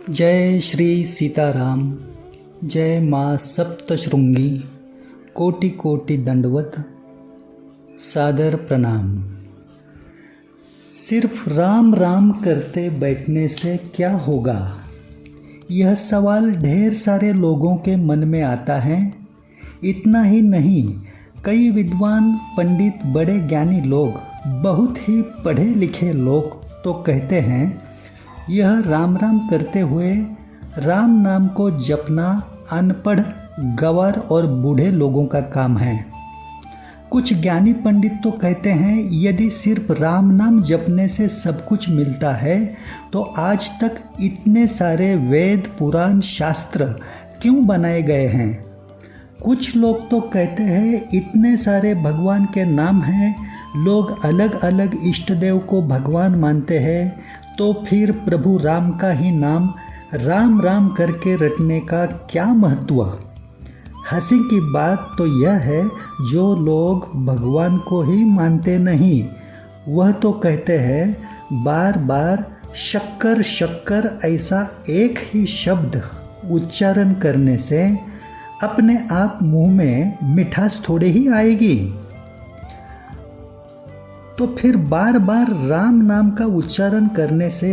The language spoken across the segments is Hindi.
जय श्री सीताराम। जय माँ सप्तशृंगी। कोटि कोटि दंडवत सादर प्रणाम। सिर्फ राम राम करते बैठने से क्या होगा, यह सवाल ढेर सारे लोगों के मन में आता है। इतना ही नहीं, कई विद्वान पंडित, बड़े ज्ञानी लोग, बहुत ही पढ़े लिखे लोग तो कहते हैं यह राम राम करते हुए राम नाम को जपना अनपढ़, गंवार और बूढ़े लोगों का काम है। कुछ ज्ञानी पंडित तो कहते हैं यदि सिर्फ राम नाम जपने से सब कुछ मिलता है तो आज तक इतने सारे वेद, पुराण, शास्त्र क्यों बनाए गए हैं। कुछ लोग तो कहते हैं इतने सारे भगवान के नाम हैं, लोग अलग अलग इष्ट देव को भगवान मानते हैं, तो फिर प्रभु राम का ही नाम राम राम करके रटने का क्या महत्व। हंसी की बात तो यह है, जो लोग भगवान को ही मानते नहीं वह तो कहते हैं बार बार शक्कर शक्कर ऐसा एक ही शब्द उच्चारण करने से अपने आप मुंह में मिठास थोड़े ही आएगी। तो फिर बार बार राम नाम का उच्चारण करने से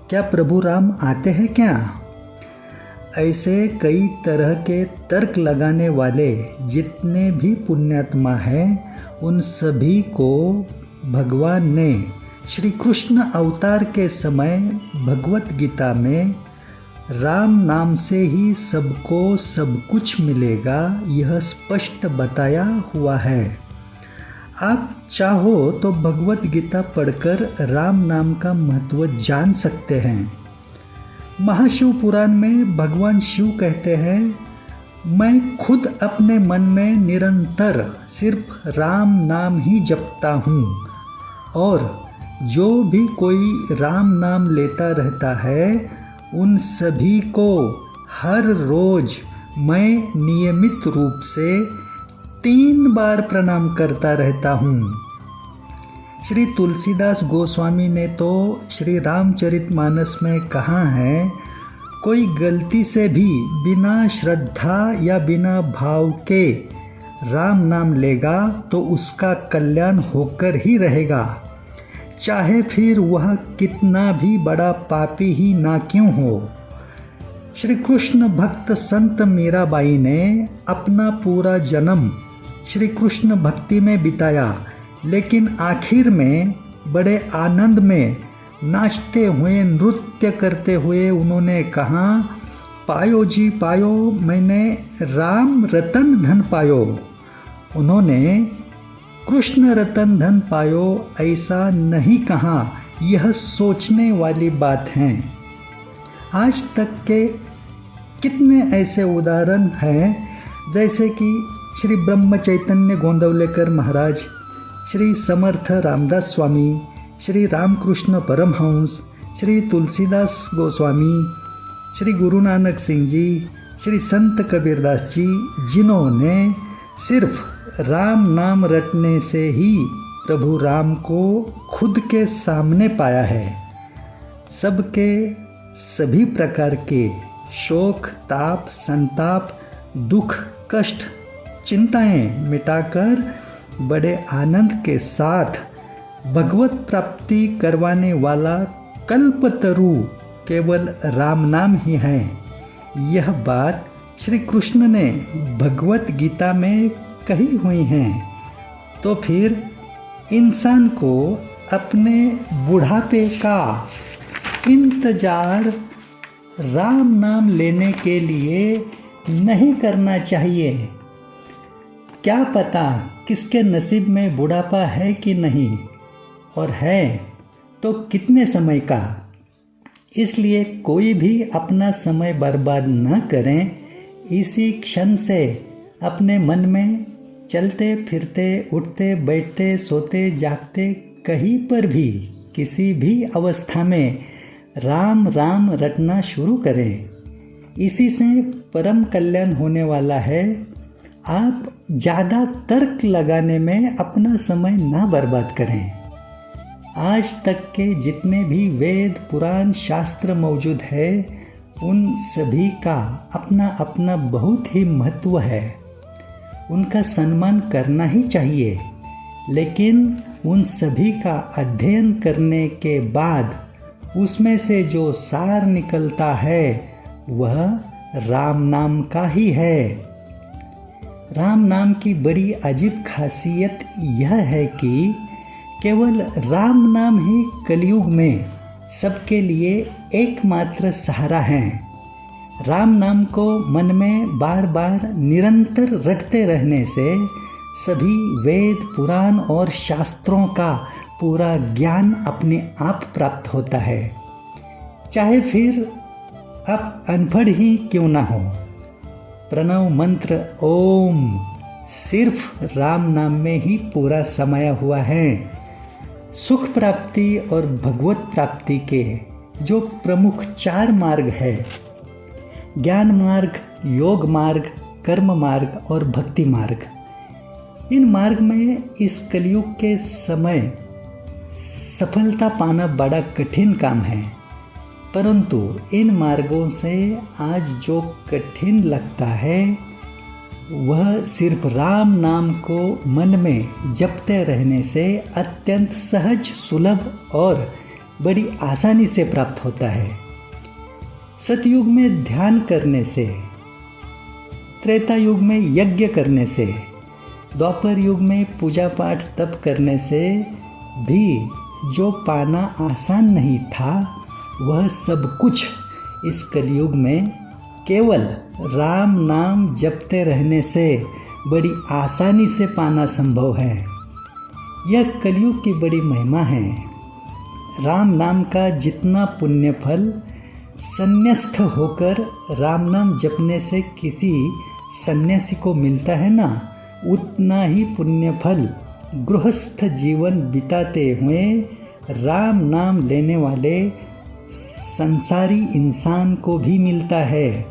क्या प्रभु राम आते हैं क्या? ऐसे कई तरह के तर्क लगाने वाले जितने भी पुण्यात्मा हैं, उन सभी को भगवान ने श्री कृष्ण अवतार के समय भगवत गीता में राम नाम से ही सबको सब कुछ मिलेगा, यह स्पष्ट बताया हुआ है। आप चाहो तो भगवत गीता पढ़कर राम नाम का महत्व जान सकते हैं। महाशिव पुराण में भगवान शिव कहते हैं, मैं खुद अपने मन में निरंतर सिर्फ राम नाम ही जपता हूँ, और जो भी कोई राम नाम लेता रहता है उन सभी को हर रोज मैं नियमित रूप से 3 बार प्रणाम करता रहता हूँ। श्री तुलसीदास गोस्वामी ने तो श्री रामचरितमानस में कहा है, कोई गलती से भी बिना श्रद्धा या बिना भाव के राम नाम लेगा तो उसका कल्याण होकर ही रहेगा, चाहे फिर वह कितना भी बड़ा पापी ही ना क्यों हो। श्री कृष्ण भक्त संत मीराबाई ने अपना पूरा जन्म श्री कृष्ण भक्ति में बिताया, लेकिन आखिर में बड़े आनंद में नाचते हुए, नृत्य करते हुए उन्होंने कहा, पायो जी पायो, मैंने राम रतन धन पायो। उन्होंने कृष्ण रतन धन पायो ऐसा नहीं कहा, यह सोचने वाली बात है। आज तक के कितने ऐसे उदाहरण हैं, जैसे कि श्री ब्रह्म चैतन्य गोंदवलेकर महाराज, श्री समर्थ रामदास स्वामी, श्री रामकृष्ण परमहंस, श्री तुलसीदास गोस्वामी, श्री गुरु नानक सिंह जी, श्री संत कबीरदास जी, जिन्होंने सिर्फ राम नाम रटने से ही प्रभु राम को खुद के सामने पाया है। सबके सभी प्रकार के शोक, ताप, संताप, दुख, कष्ट, चिंताएं मिटाकर बड़े आनंद के साथ भगवत प्राप्ति करवाने वाला कल्पतरु केवल राम नाम ही है। यह बात श्री कृष्ण ने भगवत गीता में कही हुई है। तो फिर इंसान को अपने बुढ़ापे का इंतजार राम नाम लेने के लिए नहीं करना चाहिए। क्या पता किसके नसीब में बुढ़ापा है कि नहीं, और है तो कितने समय का। इसलिए कोई भी अपना समय बर्बाद न करें। इसी क्षण से अपने मन में चलते फिरते, उठते बैठते, सोते जागते, कहीं पर भी किसी भी अवस्था में राम राम रटना शुरू करें। इसी से परम कल्याण होने वाला है। आप ज़्यादा तर्क लगाने में अपना समय ना बर्बाद करें। आज तक के जितने भी वेद, पुराण, शास्त्र मौजूद है उन सभी का अपना अपना बहुत ही महत्व है। उनका सम्मान करना ही चाहिए, लेकिन उन सभी का अध्ययन करने के बाद उसमें से जो सार निकलता है वह राम नाम का ही है। राम नाम की बड़ी अजीब खासियत यह है कि केवल राम नाम ही कलयुग में सबके लिए एकमात्र सहारा है। राम नाम को मन में बार बार निरंतर रटते रहने से सभी वेद पुराण और शास्त्रों का पूरा ज्ञान अपने आप प्राप्त होता है, चाहे फिर आप अनपढ़ ही क्यों ना हो। प्रणव मंत्र ओम सिर्फ राम नाम में ही पूरा समाया हुआ है। सुख प्राप्ति और भगवत प्राप्ति के जो प्रमुख 4 मार्ग है, ज्ञान मार्ग, योग मार्ग, कर्म मार्ग और भक्ति मार्ग, इन मार्ग में इस कलयुग के समय सफलता पाना बड़ा कठिन काम है। परंतु इन मार्गों से आज जो कठिन लगता है वह सिर्फ राम नाम को मन में जपते रहने से अत्यंत सहज, सुलभ और बड़ी आसानी से प्राप्त होता है। सतयुग में ध्यान करने से, त्रेता युग में यज्ञ करने से, द्वापर युग में पूजा पाठ तप करने से भी जो पाना आसान नहीं था, वह सब कुछ इस कलयुग में केवल राम नाम जपते रहने से बड़ी आसानी से पाना संभव है। यह कलयुग की बड़ी महिमा है। राम नाम का जितना पुण्य फल संन्यास्त होकर राम नाम जपने से किसी सन्यासी को मिलता है ना, उतना ही पुण्य फल गृहस्थ जीवन बिताते हुए राम नाम लेने वाले संसारी इंसान को भी मिलता है।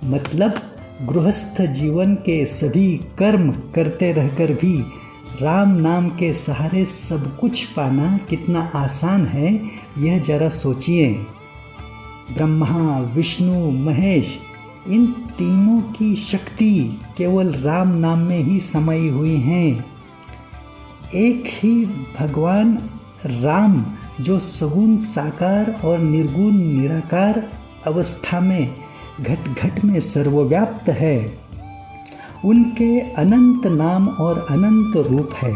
मतलब गृहस्थ जीवन के सभी कर्म करते रहकर भी राम नाम के सहारे सब कुछ पाना कितना आसान है, यह जरा सोचिए। ब्रह्मा, विष्णु, महेश, इन तीनों की शक्ति केवल राम नाम में ही समाई हुई हैं। एक ही भगवान राम जो सगुण साकार और निर्गुण निराकार अवस्था में घट घट में सर्वव्याप्त है, उनके अनंत नाम और अनंत रूप है।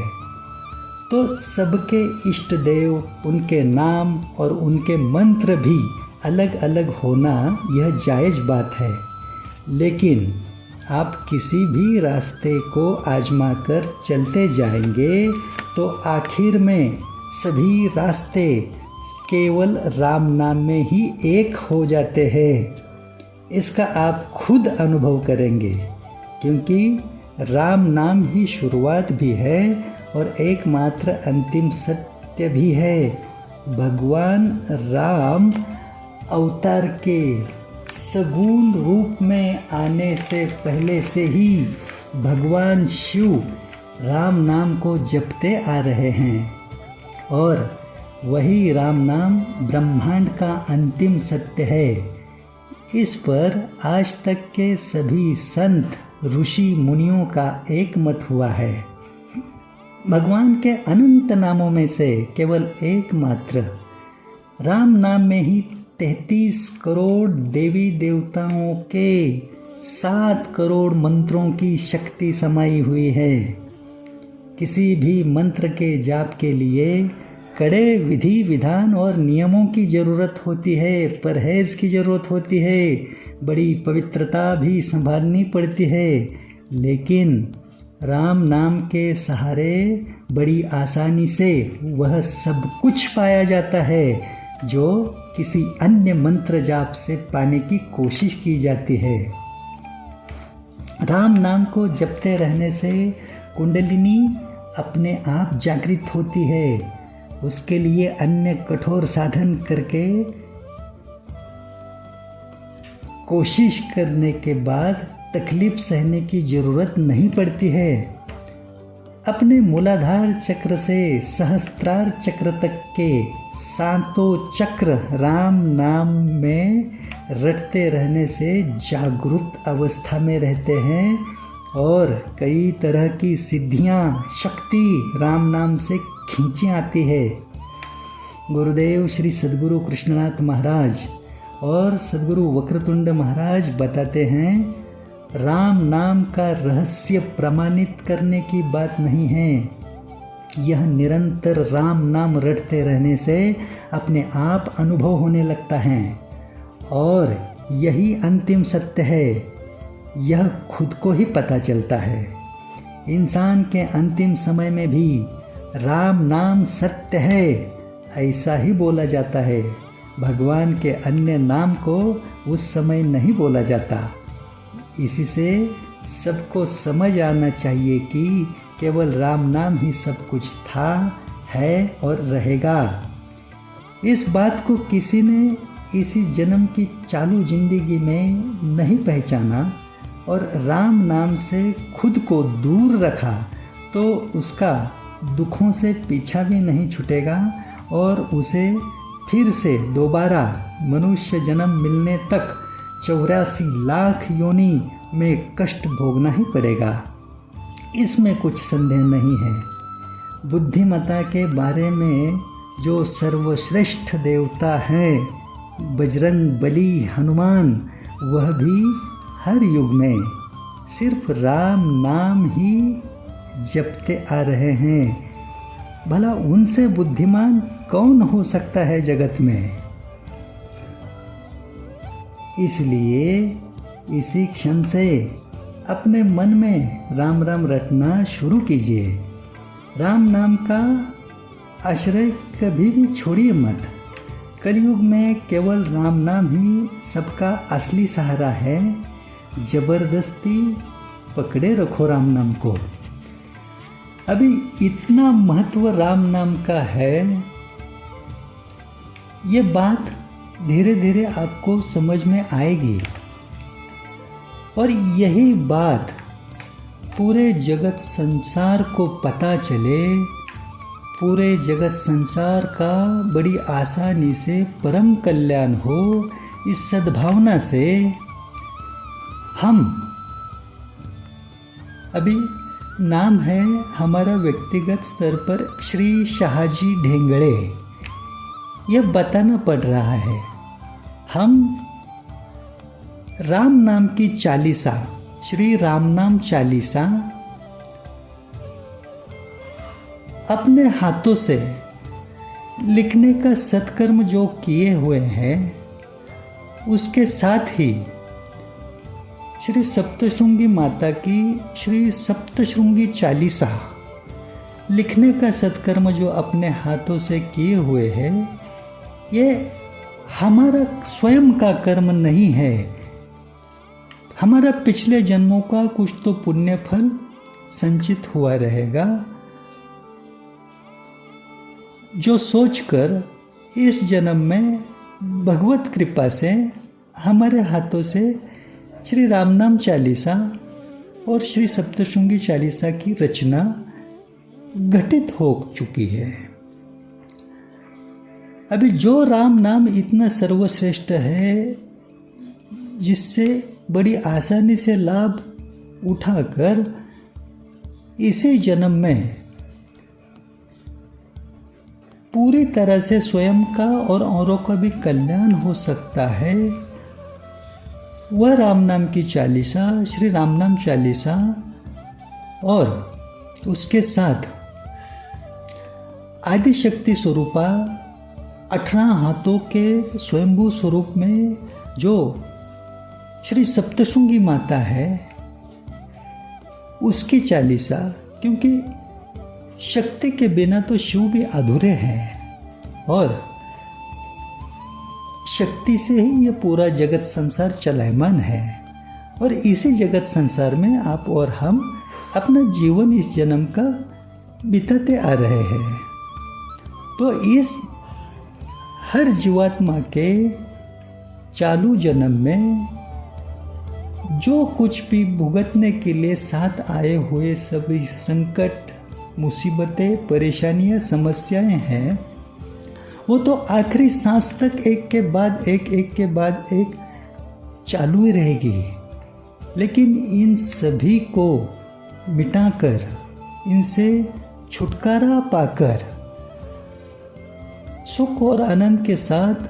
तो सबके इष्ट देव, उनके नाम और उनके मंत्र भी अलग अलग होना यह जायज़ बात है। लेकिन आप किसी भी रास्ते को आजमा कर चलते जाएंगे तो आखिर में सभी रास्ते केवल राम नाम में ही एक हो जाते हैं। इसका आप खुद अनुभव करेंगे, क्योंकि राम नाम ही शुरुआत भी है और एकमात्र अंतिम सत्य भी है। भगवान राम अवतार के सगुण रूप में आने से पहले से ही भगवान शिव राम नाम को जपते आ रहे हैं और वही राम नाम ब्रह्मांड का अंतिम सत्य है। इस पर आज तक के सभी संत, ऋषि, मुनियों का एक मत हुआ है। भगवान के अनंत नामों में से केवल एकमात्र राम नाम में ही 33 करोड़ देवी देवताओं के 7 करोड़ मंत्रों की शक्ति समाई हुई है। किसी भी मंत्र के जाप के लिए कड़े विधि विधान और नियमों की ज़रूरत होती है, परहेज़ की ज़रूरत होती है, बड़ी पवित्रता भी संभालनी पड़ती है। लेकिन राम नाम के सहारे बड़ी आसानी से वह सब कुछ पाया जाता है जो किसी अन्य मंत्र जाप से पाने की कोशिश की जाती है। राम नाम को जपते रहने से कुंडलिनी अपने आप जागृत होती है। उसके लिए अन्य कठोर साधन करके कोशिश करने के बाद तकलीफ सहने की ज़रूरत नहीं पड़ती है। अपने मूलाधार चक्र से सहस्त्रार चक्र तक के सातों चक्र राम नाम में रटते रहने से जागृत अवस्था में रहते हैं और कई तरह की सिद्धियां, शक्ति राम नाम से खींची आती है। गुरुदेव श्री सद्गुरु कृष्णनाथ महाराज और सद्गुरु वक्रतुंड महाराज बताते हैं, राम नाम का रहस्य प्रमाणित करने की बात नहीं है। यह निरंतर राम नाम रटते रहने से अपने आप अनुभव होने लगता है और यही अंतिम सत्य है। यह खुद को ही पता चलता है। इंसान के अंतिम समय में भी राम नाम सत्य है, ऐसा ही बोला जाता है। भगवान के अन्य नाम को उस समय नहीं बोला जाता। इसी से सबको समझ आना चाहिए कि केवल राम नाम ही सब कुछ था, है और रहेगा। इस बात को किसी ने इसी जन्म की चालू जिंदगी में नहीं पहचाना और राम नाम से खुद को दूर रखा तो उसका दुखों से पीछा भी नहीं छूटेगा और उसे फिर से दोबारा मनुष्य जन्म मिलने तक 84 लाख योनि में कष्ट भोगना ही पड़ेगा। इसमें कुछ संदेह नहीं है। बुद्धिमता के बारे में जो सर्वश्रेष्ठ देवता हैं बजरंग बली हनुमान, वह भी हर युग में सिर्फ राम नाम ही जपते आ रहे हैं। भला उनसे बुद्धिमान कौन हो सकता है जगत में। इसलिए इसी क्षण से अपने मन में राम राम रटना शुरू कीजिए। राम नाम का आश्रय कभी भी छोड़िए मत। कलयुग में केवल राम नाम ही सबका असली सहारा है। जबरदस्ती पकड़े रखो राम नाम को। अभी इतना महत्व राम नाम का है, ये बात धीरे धीरे आपको समझ में आएगी और यही बात पूरे जगत संसार को पता चले, पूरे जगत संसार का बड़ी आसानी से परम कल्याण हो। इस सद्भावना से हम अभी नाम है हमारा व्यक्तिगत स्तर पर श्री शाहजी ढेंगड़े, यह बताना पड़ रहा है। हम राम नाम की चालीसा, श्री राम नाम चालीसा अपने हाथों से लिखने का सत्कर्म जो किए हुए हैं, उसके साथ ही श्री सप्तशृंगी माता की श्री सप्तशृंगी चालीसा लिखने का सत्कर्म जो अपने हाथों से किए हुए हैं, ये हमारा स्वयं का कर्म नहीं है। हमारा पिछले जन्मों का कुछ तो पुण्य फल संचित हुआ रहेगा, जो सोचकर इस जन्म में भगवत कृपा से हमारे हाथों से श्री राम नाम चालीसा और श्री सप्तशृंगी चालीसा की रचना घटित हो चुकी है। अभी जो राम नाम इतना सर्वश्रेष्ठ है, जिससे बड़ी आसानी से लाभ उठाकर इसी जन्म में पूरी तरह से स्वयं का और औरों का भी कल्याण हो सकता है, वह राम नाम की चालीसा, श्री राम नाम चालीसा और उसके साथ आदिशक्ति स्वरूपा 18 हाथों के स्वयंभू स्वरूप में जो श्री सप्तशृंगी माता है, उसकी चालीसा, क्योंकि शक्ति के बिना तो शिव भी अधूरे हैं और शक्ति से ही ये पूरा जगत संसार चलायमान है। और इसी जगत संसार में आप और हम अपना जीवन इस जन्म का बिताते आ रहे हैं। तो इस हर जीवात्मा के चालू जन्म में जो कुछ भी भुगतने के लिए साथ आए हुए सभी संकट, मुसीबतें, परेशानियां, समस्याएं हैं, वो तो आखिरी सांस तक एक के बाद एक चालू ही रहेगी। लेकिन इन सभी को मिटाकर, इनसे छुटकारा पाकर, सुख और आनंद के साथ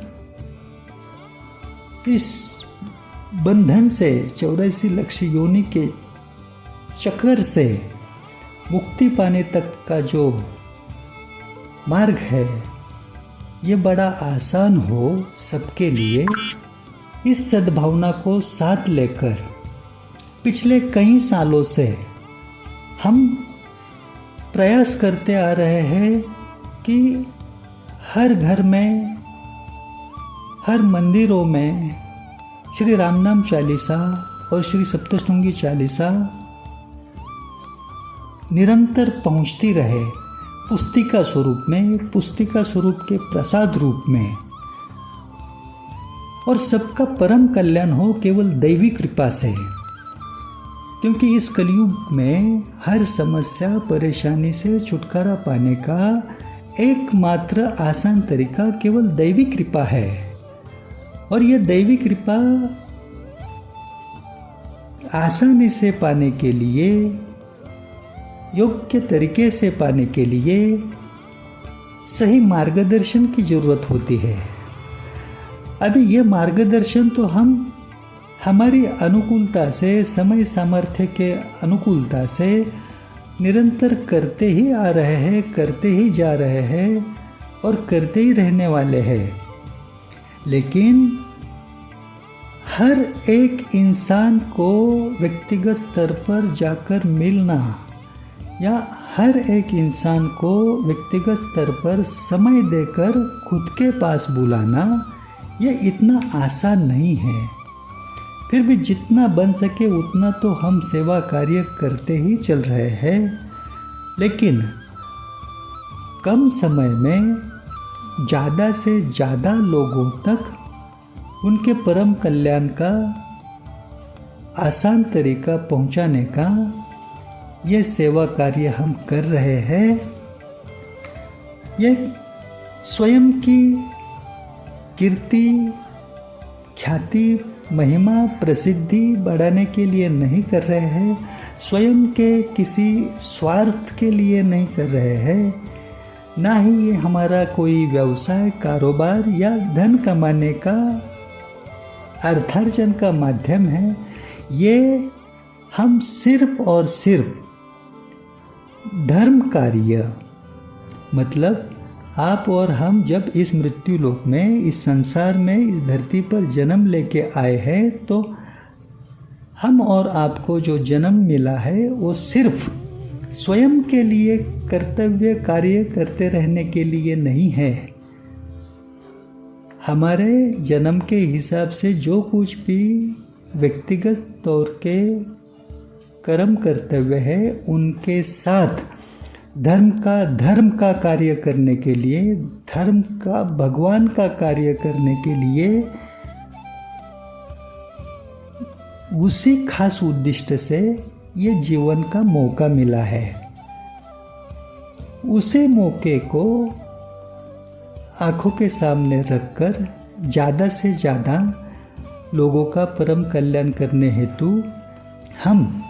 इस बंधन से, 84 लक्ष्य योनि के चक्कर से मुक्ति पाने तक का जो मार्ग है, ये बड़ा आसान हो सबके लिए। इस सद्भावना को साथ लेकर पिछले कई सालों से हम प्रयास करते आ रहे हैं कि हर घर में, हर मंदिरों में श्री राम नाम चालीसा और श्री सप्तशृंगी चालीसा निरंतर पहुंचती रहे, पुस्तिका स्वरूप में, पुस्तिका स्वरूप के प्रसाद रूप में, और सबका परम कल्याण हो केवल दैवी कृपा से। क्योंकि इस कलयुग में हर समस्या, परेशानी से छुटकारा पाने का एकमात्र आसान तरीका केवल दैवी कृपा है। और यह दैवी कृपा आसानी से पाने के लिए, योग्य तरीके से पाने के लिए सही मार्गदर्शन की जरूरत होती है। अभी ये मार्गदर्शन तो हम हमारी अनुकूलता से, समय सामर्थ्य के अनुकूलता से निरंतर करते ही आ रहे हैं, करते ही जा रहे हैं और करते ही रहने वाले हैं। लेकिन हर एक इंसान को व्यक्तिगत स्तर पर जाकर मिलना, या हर एक इंसान को व्यक्तिगत स्तर पर समय देकर खुद के पास बुलाना, ये इतना आसान नहीं है। फिर भी जितना बन सके उतना तो हम सेवा कार्य करते ही चल रहे हैं। लेकिन कम समय में ज़्यादा से ज़्यादा लोगों तक उनके परम कल्याण का आसान तरीका पहुंचाने का ये सेवा कार्य हम कर रहे हैं। ये स्वयं की कीर्ति, ख्याति, महिमा, प्रसिद्धि बढ़ाने के लिए नहीं कर रहे हैं, स्वयं के किसी स्वार्थ के लिए नहीं कर रहे हैं, ना ही ये हमारा कोई व्यवसाय, कारोबार या धन कमाने का, अर्थार्जन का माध्यम है। ये हम सिर्फ और सिर्फ धर्म कार्य, मतलब आप और हम जब इस मृत्यु लोक में, इस संसार में, इस धरती पर जन्म लेके आए हैं, तो हम और आपको जो जन्म मिला है वो सिर्फ स्वयं के लिए कर्तव्य कार्य करते रहने के लिए नहीं है। हमारे जन्म के हिसाब से जो कुछ भी व्यक्तिगत तौर के कर्म कर्तव्य है, उनके साथ धर्म का कार्य करने के लिए, धर्म का, भगवान का कार्य करने के लिए, उसी खास उद्देश्य से ये जीवन का मौका मिला है। उसे मौके को आंखों के सामने रखकर ज़्यादा से ज़्यादा लोगों का परम कल्याण करने हेतु हम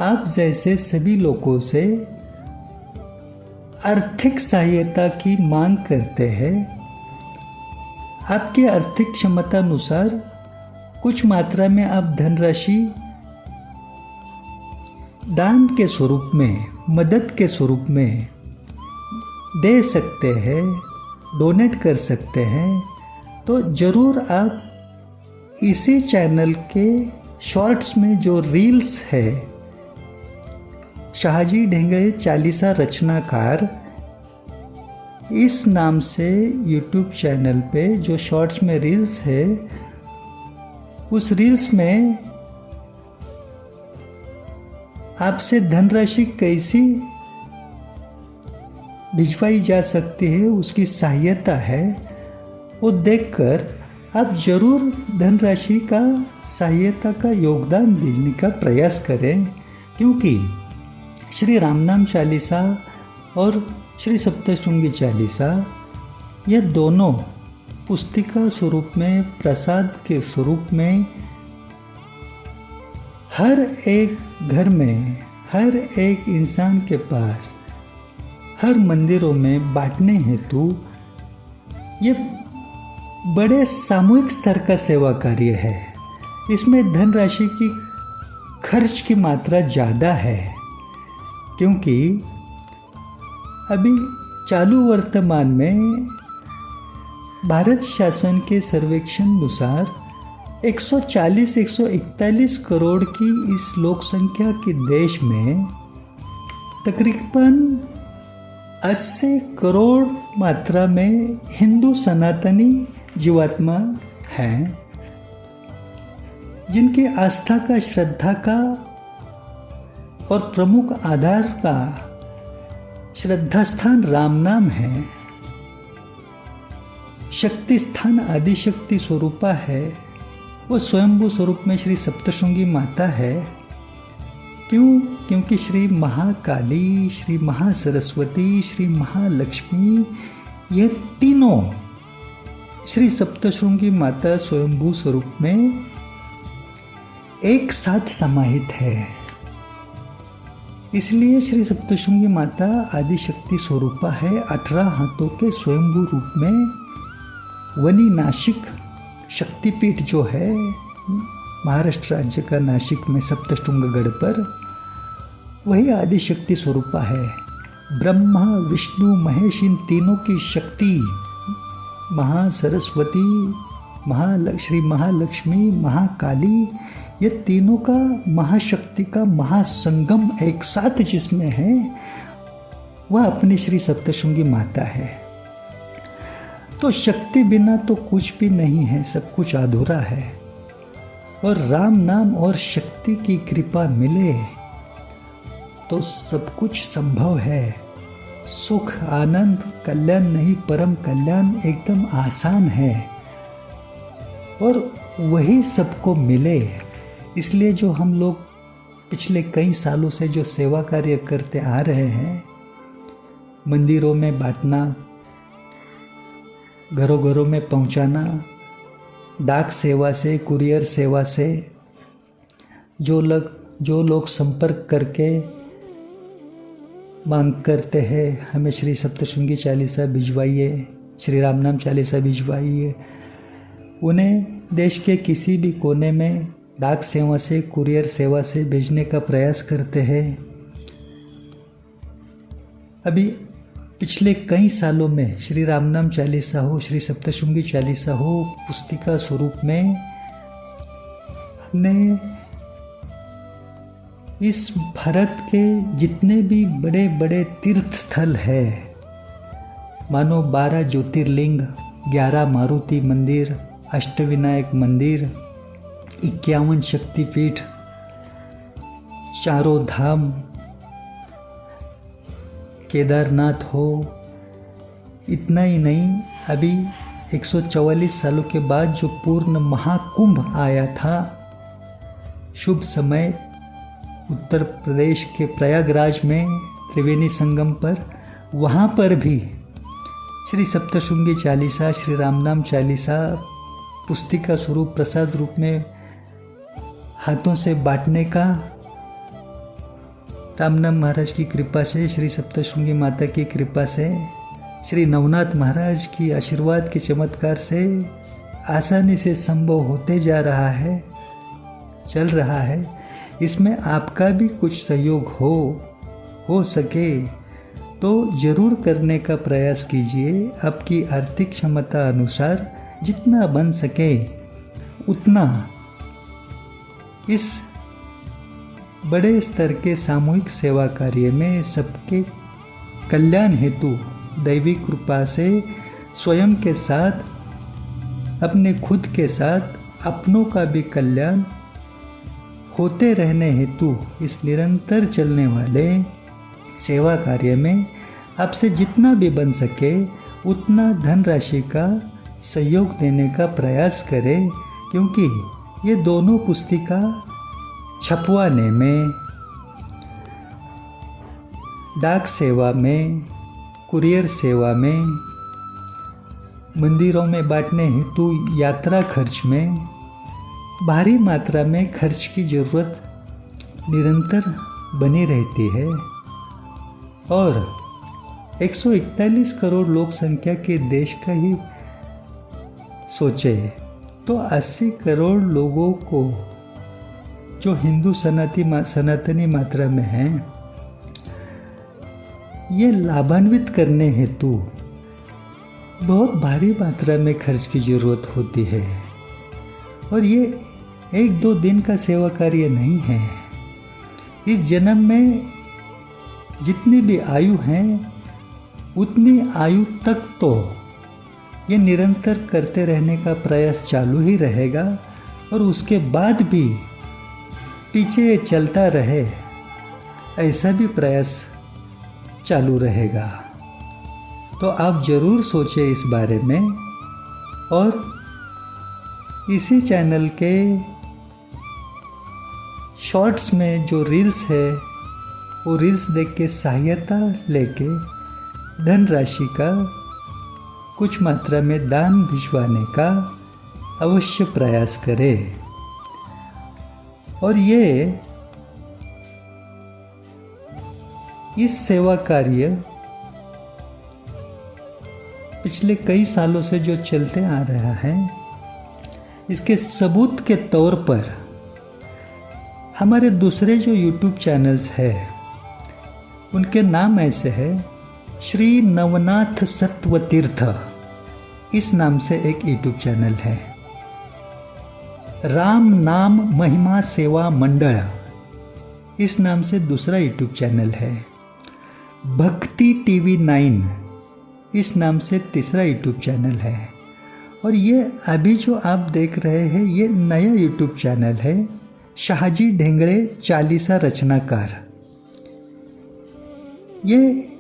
आप जैसे सभी लोगों से आर्थिक सहायता की मांग करते हैं। आपकी आर्थिक क्षमता अनुसार कुछ मात्रा में आप धनराशि दान के स्वरूप में, मदद के स्वरूप में दे सकते हैं, डोनेट कर सकते हैं। तो ज़रूर आप इसी चैनल के शॉर्ट्स में जो रील्स है, शाहजी ढेंगड़े चालीसा रचनाकार, इस नाम से यूट्यूब चैनल पे जो शॉर्ट्स में रील्स है, उस रील्स में आपसे धनराशि कैसी भिजवाई जा सकती है, उसकी सहायता है, वो देखकर आप जरूर धनराशि का, सहायता का योगदान देने का प्रयास करें। क्योंकि श्री रामनाम चालीसा और श्री सप्तशृंगी चालीसा, यह दोनों पुस्तिका स्वरूप में, प्रसाद के स्वरूप में हर एक घर में, हर एक इंसान के पास, हर मंदिरों में बांटने हेतु ये बड़े सामूहिक स्तर का सेवा कार्य है। इसमें धनराशि की खर्च की मात्रा ज़्यादा है, क्योंकि अभी चालू वर्तमान में भारत शासन के सर्वेक्षण अनुसार 140-141 करोड़ की इस लोक संख्या के देश में तकरीबन 80 करोड़ मात्रा में हिंदू सनातनी जीवात्मा हैं, जिनकी आस्था का, श्रद्धा का और प्रमुख आधार का श्रद्धा स्थान राम नाम है। शक्ति स्थान आदिशक्ति स्वरूपा है, वो स्वयंभू स्वरूप में श्री सप्तशृंगी माता है। क्यों? क्योंकि श्री महाकाली, श्री महासरस्वती, श्री महालक्ष्मी, ये तीनों श्री सप्तशृंगी माता स्वयंभू स्वरूप में एक साथ समाहित है। इसलिए श्री सप्तशृंगी माता आदिशक्ति स्वरूपा है। 18 हाथों के स्वयंभू रूप में वनी नासिक शक्तिपीठ जो है महाराष्ट्र राज्य का नासिक में सप्तशृंगगढ़ पर, वही आदिशक्ति स्वरूपा है। ब्रह्मा, विष्णु, महेश, इन तीनों की शक्ति, महासरस्वती, श्री महालक्ष्मी, महाकाली, ये तीनों का महाशक्ति का महासंगम एक साथ जिसमें है, वह अपनी श्री सप्तशृंगी माता है। तो शक्ति बिना तो कुछ भी नहीं है, सब कुछ अधूरा है। और राम नाम और शक्ति की कृपा मिले तो सब कुछ संभव है। सुख, आनंद, कल्याण नहीं परम कल्याण एकदम आसान है, और वही सबको मिले। इसलिए जो हम लोग पिछले कई सालों से जो सेवा कार्य करते आ रहे हैं, मंदिरों में बांटना, घरों घरों में पहुंचाना, डाक सेवा से, कुरियर सेवा से, जो लोग संपर्क करके मांग करते हैं हमें श्री सप्तशृंगी चालीसा भिजवाइए, श्री रामनाम चालीसा भिजवाइए, उन्हें देश के किसी भी कोने में डाक सेवा से, कुरियर सेवा से भेजने का प्रयास करते हैं। अभी पिछले कई सालों में श्री रामनाम चालीसा हो, श्री सप्तशृंगी चालीसा हो, पुस्तिका स्वरूप में हमने इस भारत के जितने भी बड़े बड़े तीर्थ स्थल है, मानो 12 ज्योतिर्लिंग, 11 मारुति मंदिर, अष्टविनायक मंदिर, 51 शक्तिपीठ, चारों धाम, केदारनाथ हो, इतना ही नहीं, अभी 144 सालों के बाद जो पूर्ण महाकुंभ आया था, शुभ समय उत्तर प्रदेश के प्रयागराज में त्रिवेणी संगम पर, वहाँ पर भी श्री सप्तशृंगी चालीसा, श्री रामनाम चालीसा पुस्तिका स्वरूप प्रसाद रूप में हाथों से बांटने का रामनाम महाराज की कृपा से, श्री सप्तशृंगी माता की कृपा से, श्री नवनाथ महाराज की आशीर्वाद के चमत्कार से आसानी से संभव होते जा रहा है, चल रहा है। इसमें आपका भी कुछ सहयोग हो सके तो ज़रूर करने का प्रयास कीजिए। आपकी आर्थिक क्षमता अनुसार जितना बन सके उतना इस बड़े स्तर के सामूहिक सेवा कार्य में सबके कल्याण हेतु दैवी कृपा से स्वयं के साथ, अपने खुद के साथ अपनों का भी कल्याण होते रहने हेतु इस निरंतर चलने वाले सेवा कार्य में आपसे जितना भी बन सके उतना धनराशि का सहयोग देने का प्रयास करें, क्योंकि ये दोनों पुस्तिका छपवाने में डाक सेवा में, कुरियर सेवा में, मंदिरों में बांटने हेतु यात्रा खर्च में भारी मात्रा में खर्च की ज़रूरत निरंतर बनी रहती है। और 141 करोड़ लोक संख्या के देश का ही सोचे तो 80 करोड़ लोगों को जो हिंदू सनातनी मात्रा में हैं, ये लाभान्वित करने हेतु बहुत भारी मात्रा में खर्च की ज़रूरत होती है। और ये 1-2 दिन का सेवा कार्य नहीं है। इस जन्म में जितनी भी आयु है उतनी आयु तक तो ये निरंतर करते रहने का प्रयास चालू ही रहेगा और उसके बाद भी पीछे चलता रहे ऐसा भी प्रयास चालू रहेगा। तो आप ज़रूर सोचें इस बारे में और इसी चैनल के शॉर्ट्स में जो रील्स है वो रील्स देख के सहायता लेके धनराशि का कुछ मात्रा में दान भिजवाने का अवश्य प्रयास करें। और ये इस सेवा कार्य पिछले कई सालों से जो चलते आ रहा है, इसके सबूत के तौर पर हमारे दूसरे जो YouTube चैनल्स हैं उनके नाम ऐसे है, श्री नवनाथ सत्वतीर्थ इस नाम से एक YouTube चैनल है, राम नाम महिमा सेवा मंडल इस नाम से दूसरा YouTube चैनल है, भक्ति TV 9 इस नाम से तीसरा YouTube चैनल है। और ये अभी जो आप देख रहे हैं ये नया YouTube चैनल है, शाहजी ढेंगड़े चालीसा रचनाकार। ये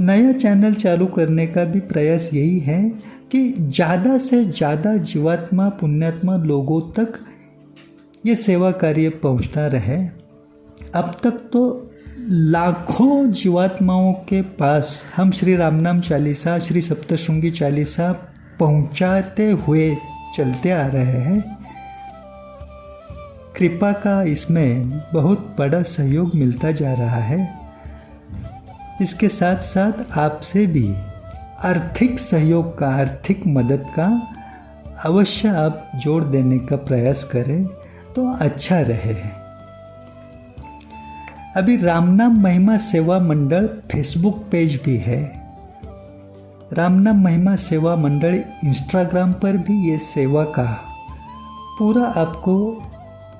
नया चैनल चालू करने का भी प्रयास यही है कि ज़्यादा से ज़्यादा जीवात्मा पुण्यात्मा लोगों तक ये सेवा कार्य पहुंचता रहे। अब तक तो लाखों जीवात्माओं के पास हम श्री रामनाम चालीसा, श्री सप्तशृंगी चालीसा पहुंचाते हुए चलते आ रहे हैं। कृपा का इसमें बहुत बड़ा सहयोग मिलता जा रहा है। इसके साथ साथ आपसे भी आर्थिक सहयोग का, आर्थिक मदद का अवश्य आप जोड़ देने का प्रयास करें तो अच्छा रहे। अभी रामनाम महिमा सेवा मंडल फेसबुक पेज भी है, रामनाम महिमा सेवा मंडल इंस्टाग्राम पर भी ये सेवा का पूरा आपको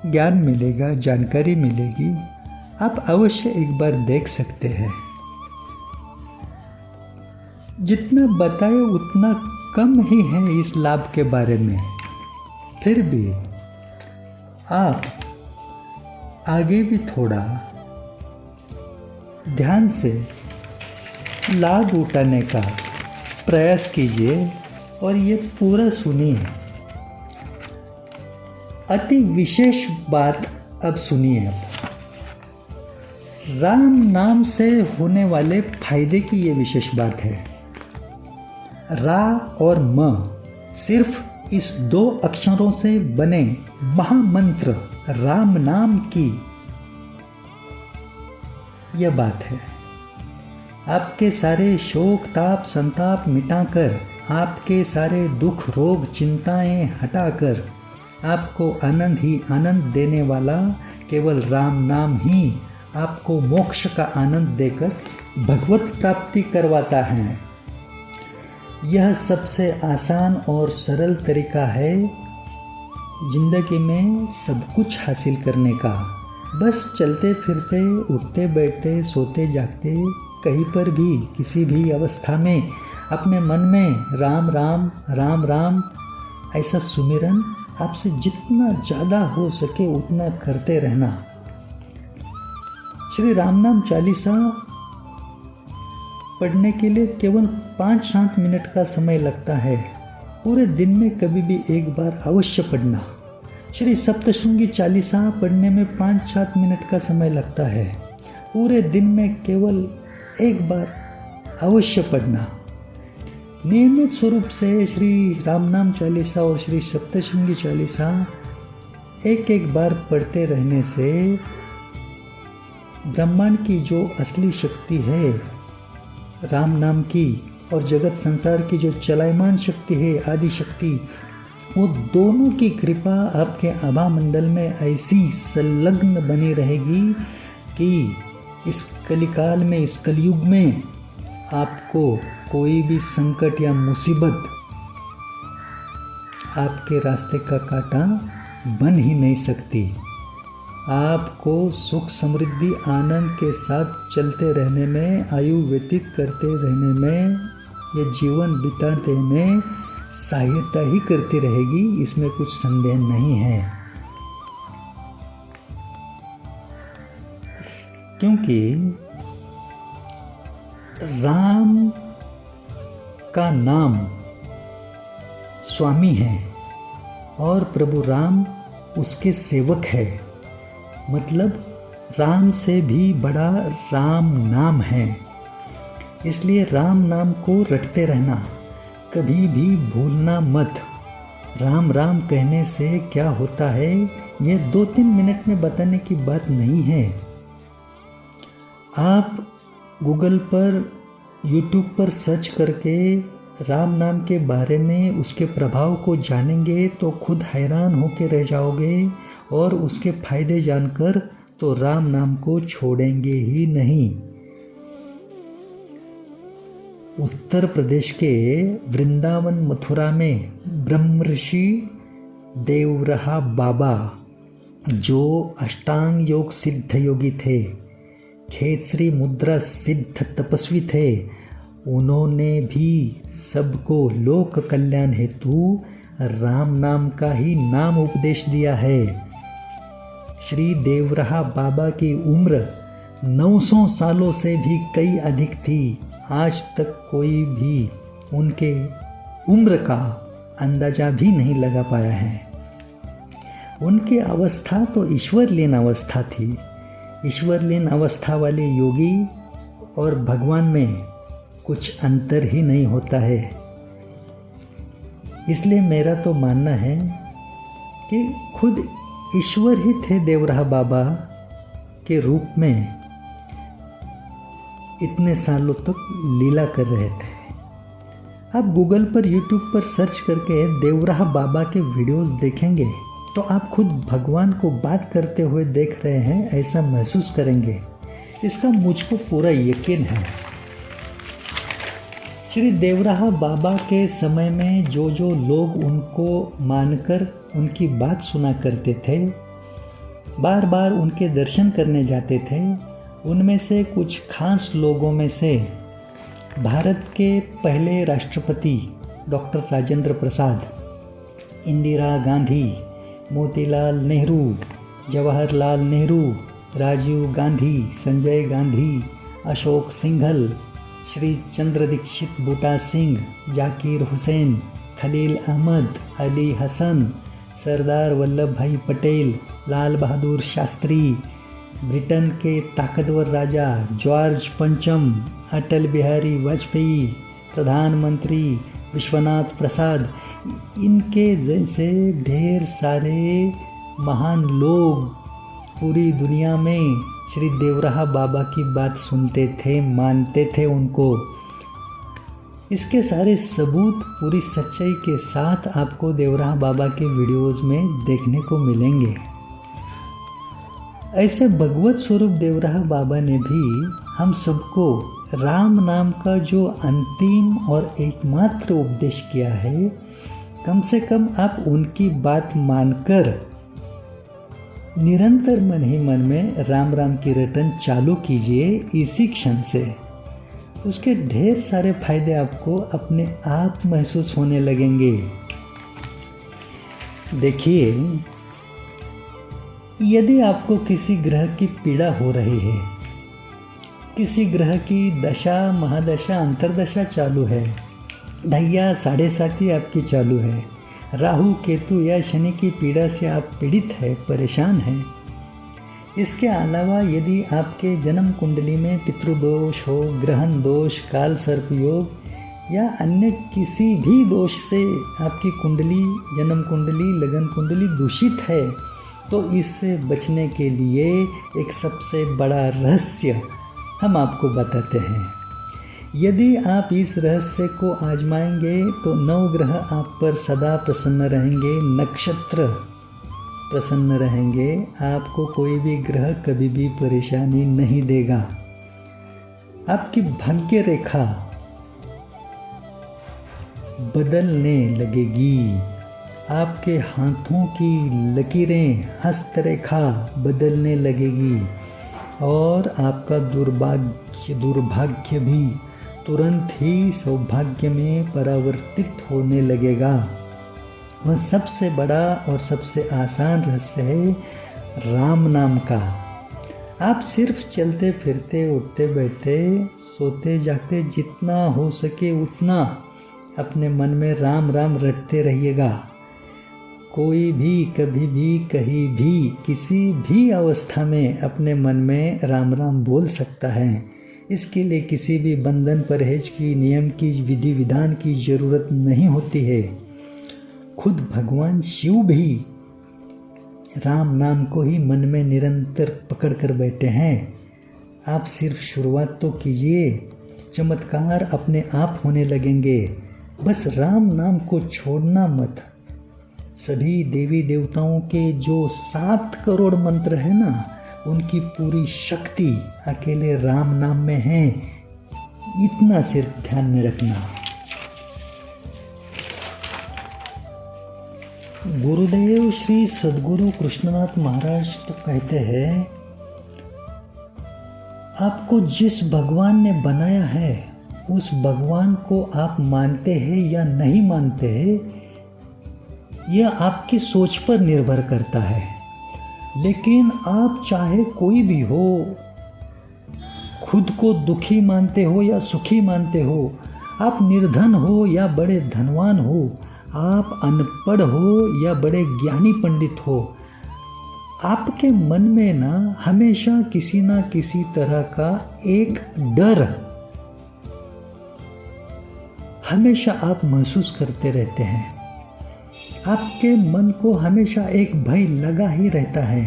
ज्ञान मिलेगा, जानकारी मिलेगी। आप अवश्य एक बार देख सकते हैं। जितना बताए उतना कम ही है इस लाभ के बारे में, फिर भी आप आगे भी थोड़ा ध्यान से लाभ उठाने का प्रयास कीजिए और ये पूरा सुनिए। अति विशेष बात अब सुनिए। राम नाम से होने वाले फायदे की ये विशेष बात है। रा और म सिर्फ इस 2 अक्षरों से बने महामंत्र राम नाम की यह बात है। आपके सारे शोक ताप संताप मिटाकर, आपके सारे दुख रोग चिंताएं हटाकर आपको आनंद ही आनंद देने वाला केवल राम नाम ही आपको मोक्ष का आनंद देकर भगवत प्राप्ति करवाता है। यह सबसे आसान और सरल तरीका है जिंदगी में सब कुछ हासिल करने का। बस चलते फिरते, उठते बैठते, सोते जागते, कहीं पर भी किसी भी अवस्था में अपने मन में राम राम राम राम ऐसा सुमिरन आपसे जितना ज़्यादा हो सके उतना करते रहना। श्री रामनाम चालीसा पढ़ने के लिए केवल 5-7 मिनट का समय लगता है। पूरे दिन में कभी भी एक बार अवश्य पढ़ना। श्री सप्तशृंगी चालीसा पढ़ने में 5-7 मिनट का समय लगता है। पूरे दिन में केवल एक बार अवश्य पढ़ना। नियमित स्वरूप से श्री राम नाम चालीसा और श्री सप्तशृंगी चालीसा एक एक बार पढ़ते रहने से ब्रह्मांड की जो असली शक्ति है राम नाम की और जगत संसार की जो चलायमान शक्ति है आदि शक्ति, वो दोनों की कृपा आपके आभा मंडल में ऐसी संलग्न बनी रहेगी कि इस कलिकाल में, इस कलयुग में आपको कोई भी संकट या मुसीबत आपके रास्ते का कांटा बन ही नहीं सकती। आपको सुख समृद्धि आनंद के साथ चलते रहने में, आयु व्यतीत करते रहने में, ये जीवन बिताने में सहायता ही करती रहेगी, इसमें कुछ संदेह नहीं है। क्योंकि राम का नाम स्वामी है और प्रभु राम उसके सेवक है। मतलब राम से भी बड़ा राम नाम है। इसलिए राम नाम को रटते रहना, कभी भी भूलना मत। राम राम कहने से क्या होता है ये 2-3 मिनट में बताने की बात नहीं है। आप गूगल पर, यूट्यूब पर सर्च करके राम नाम के बारे में, उसके प्रभाव को जानेंगे तो खुद हैरान होकर रह जाओगे और उसके फायदे जानकर तो राम नाम को छोड़ेंगे ही नहीं। उत्तर प्रदेश के वृंदावन मथुरा में ब्रह्मर्षि देवरहा बाबा, जो अष्टांग योग सिद्ध योगी थे, खेतश्री मुद्रा सिद्ध तपस्वी थे, उन्होंने भी सबको लोक कल्याण हेतु राम नाम का ही नाम उपदेश दिया है। श्री देवरहा बाबा की उम्र 900 सालों से भी कई अधिक थी। आज तक कोई भी उनके उम्र का अंदाजा भी नहीं लगा पाया है। उनकी अवस्था तो ईश्वरलीन अवस्था थी। ईश्वरलीन अवस्था वाले योगी और भगवान में कुछ अंतर ही नहीं होता है। इसलिए मेरा तो मानना है कि खुद ईश्वर ही थे देवरहा बाबा के रूप में, इतने सालों तक लीला कर रहे थे। आप गूगल पर, यूट्यूब पर सर्च करके देवरहा बाबा के वीडियोस देखेंगे तो आप खुद भगवान को बात करते हुए देख रहे हैं ऐसा महसूस करेंगे। इसका मुझको पूरा यकीन है। श्री देवरहा बाबा के समय में जो लोग उनको मानकर उनकी बात सुना करते थे, बार बार उनके दर्शन करने जाते थे, उनमें से कुछ खास लोगों में से भारत के पहले राष्ट्रपति डॉक्टर राजेंद्र प्रसाद, इंदिरा गांधी, मोतीलाल नेहरू, जवाहरलाल नेहरू, राजीव गांधी, संजय गांधी, अशोक सिंघल, श्री चंद्र दीक्षित बूटा सिंह, जाकिर हुसैन, खलील अहमद, अली हसन, सरदार वल्लभ भाई पटेल, लाल बहादुर शास्त्री, ब्रिटेन के ताकतवर राजा जॉर्ज पंचम, अटल बिहारी वाजपेयी, प्रधानमंत्री विश्वनाथ प्रसाद, इनके जैसे ढेर सारे महान लोग पूरी दुनिया में श्री देवरहा बाबा की बात सुनते थे, मानते थे उनको। इसके सारे सबूत पूरी सच्चाई के साथ आपको देवरहा बाबा के वीडियोस में देखने को मिलेंगे। ऐसे भगवत स्वरूप देवरहा बाबा ने भी हम सबको राम नाम का जो अंतिम और एकमात्र उपदेश किया है, कम से कम आप उनकी बात मानकर निरंतर मन ही मन में राम राम की रटन चालू कीजिए इसी क्षण से। उसके ढेर सारे फायदे आपको अपने आप महसूस होने लगेंगे। देखिए, यदि आपको किसी ग्रह की पीड़ा हो रही है, किसी ग्रह की दशा, महादशा, अंतरदशा चालू है, ढैया 7.5 आपकी चालू है, राहु केतु या शनि की पीड़ा से आप पीड़ित है, परेशान हैं, इसके अलावा यदि आपके जन्म कुंडली में पितृदोष हो, ग्रहण दोष, काल सर्प योग या अन्य किसी भी दोष से आपकी कुंडली, जन्म कुंडली, लगन कुंडली दूषित है, तो इससे बचने के लिए एक सबसे बड़ा रहस्य हम आपको बताते हैं। यदि आप इस रहस्य को आजमाएंगे तो नवग्रह आप पर सदा प्रसन्न रहेंगे, नक्षत्र प्रसन्न रहेंगे, आपको कोई भी ग्रह कभी भी परेशानी नहीं देगा। आपकी भाग्य रेखा बदलने लगेगी, आपके हाथों की लकीरें, हस्तरेखा बदलने लगेगी और आपका दुर्भाग्य भी तुरंत ही सौभाग्य में परावर्तित होने लगेगा। वह सबसे बड़ा और सबसे आसान रहस्य है राम नाम का। आप सिर्फ चलते फिरते, उठते बैठते, सोते जागते जितना हो सके उतना अपने मन में राम राम रटते रहिएगा। कोई भी कभी भी कहीं भी किसी भी अवस्था में अपने मन में राम राम बोल सकता है। इसके लिए किसी भी बंधन, परहेज की, नियम की, विधि विधान की ज़रूरत नहीं होती है। खुद भगवान शिव भी राम नाम को ही मन में निरंतर पकड़ कर बैठे हैं। आप सिर्फ शुरुआत तो कीजिए, चमत्कार अपने आप होने लगेंगे। बस राम नाम को छोड़ना मत। सभी देवी देवताओं के जो 7 करोड़ मंत्र है ना, उनकी पूरी शक्ति अकेले राम नाम में है। इतना सिर्फ ध्यान में रखना। गुरुदेव श्री सद्गुरु कृष्णनाथ महाराज तो कहते हैं, आपको जिस भगवान ने बनाया है उस भगवान को आप मानते हैं या नहीं मानते हैं, यह आपकी सोच पर निर्भर करता है। लेकिन आप चाहे कोई भी हो, खुद को दुखी मानते हो या सुखी मानते हो, आप निर्धन हो या बड़े धनवान हो, आप अनपढ़ हो या बड़े ज्ञानी पंडित हो, आपके मन में ना हमेशा किसी ना किसी तरह का एक डर हमेशा आप महसूस करते रहते हैं। आपके मन को हमेशा एक भय लगा ही रहता है।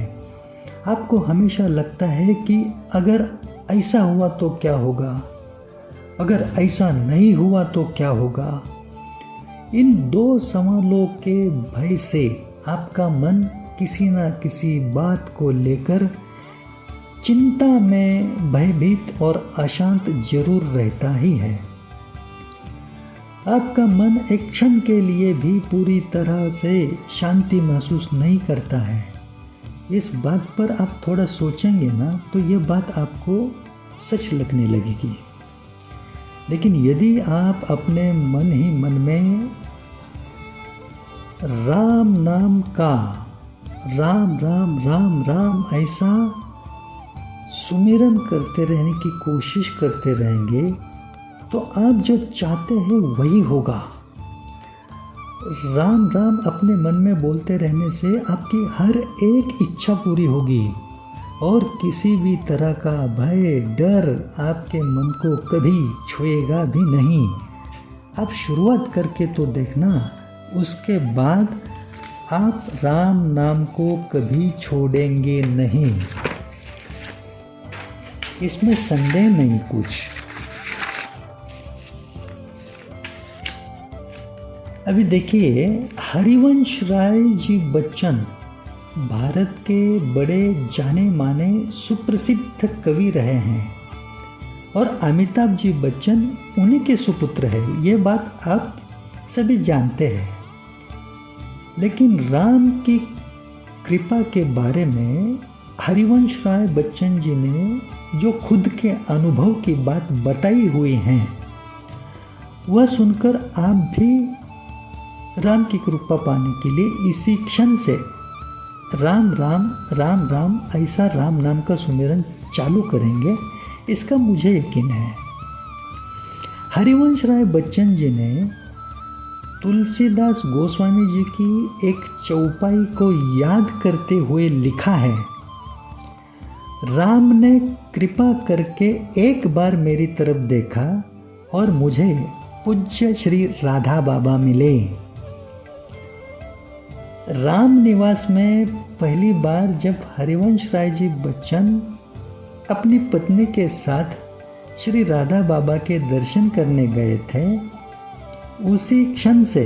आपको हमेशा लगता है कि अगर ऐसा हुआ तो क्या होगा, अगर ऐसा नहीं हुआ तो क्या होगा। इन 2 सवालों के भय से आपका मन किसी न किसी बात को लेकर चिंता में भयभीत और अशांत जरूर रहता ही है। आपका मन एक क्षण के लिए भी पूरी तरह से शांति महसूस नहीं करता है। इस बात पर आप थोड़ा सोचेंगे ना तो ये बात आपको सच लगने लगेगी। लेकिन यदि आप अपने मन ही मन में राम नाम का राम राम राम राम ऐसा सुमिरन करते रहने की कोशिश करते रहेंगे तो आप जो चाहते हैं वही होगा। राम राम अपने मन में बोलते रहने से आपकी हर एक इच्छा पूरी होगी और किसी भी तरह का भय, डर आपके मन को कभी छुएगा भी नहीं। आप शुरुआत करके तो देखना, उसके बाद आप राम नाम को कभी छोड़ेंगे नहीं, इसमें संदेह नहीं कुछ। अभी देखिए, हरिवंश राय जी बच्चन भारत के बड़े जाने माने सुप्रसिद्ध कवि रहे हैं और अमिताभ जी बच्चन उन्हीं के सुपुत्र हैं। ये बात आप सभी जानते हैं। लेकिन राम की कृपा के बारे में हरिवंश राय बच्चन जी ने जो खुद के अनुभव की बात बताई हुई हैं, वह सुनकर आप भी राम की कृपा पाने के लिए इसी क्षण से राम राम राम राम ऐसा राम नाम का सुमिरन चालू करेंगे, इसका मुझे यकीन है। हरिवंश राय बच्चन जी ने तुलसीदास गोस्वामी जी की एक चौपाई को याद करते हुए लिखा है, राम ने कृपा करके एक बार मेरी तरफ देखा और मुझे पूज्य श्री राधा बाबा मिले। राम निवास में पहली बार जब हरिवंश राय जी बच्चन अपनी पत्नी के साथ श्री राधा बाबा के दर्शन करने गए थे, उसी क्षण से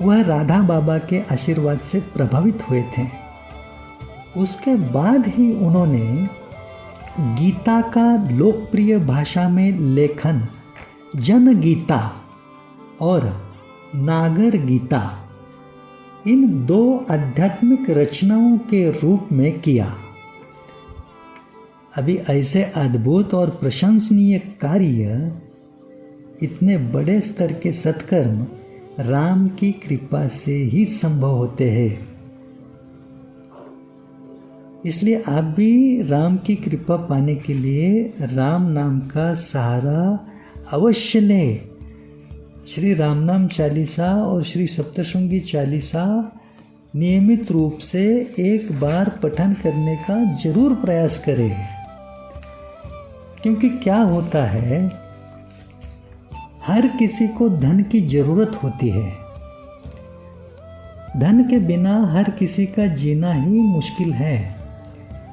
वह राधा बाबा के आशीर्वाद से प्रभावित हुए थे। उसके बाद ही उन्होंने गीता का लोकप्रिय भाषा में लेखन जन गीता और नागर गीता इन 2 आध्यात्मिक रचनाओं के रूप में किया। अभी ऐसे अद्भुत और प्रशंसनीय कार्य, इतने बड़े स्तर के सत्कर्म राम की कृपा से ही संभव होते हैं। इसलिए आप भी राम की कृपा पाने के लिए राम नाम का सहारा अवश्य लें। श्री राम नाम चालीसा और श्री सप्तशृंगी चालीसा नियमित रूप से एक बार पठन करने का जरूर प्रयास करें। क्योंकि क्या होता है, हर किसी को धन की जरूरत होती है। धन के बिना हर किसी का जीना ही मुश्किल है।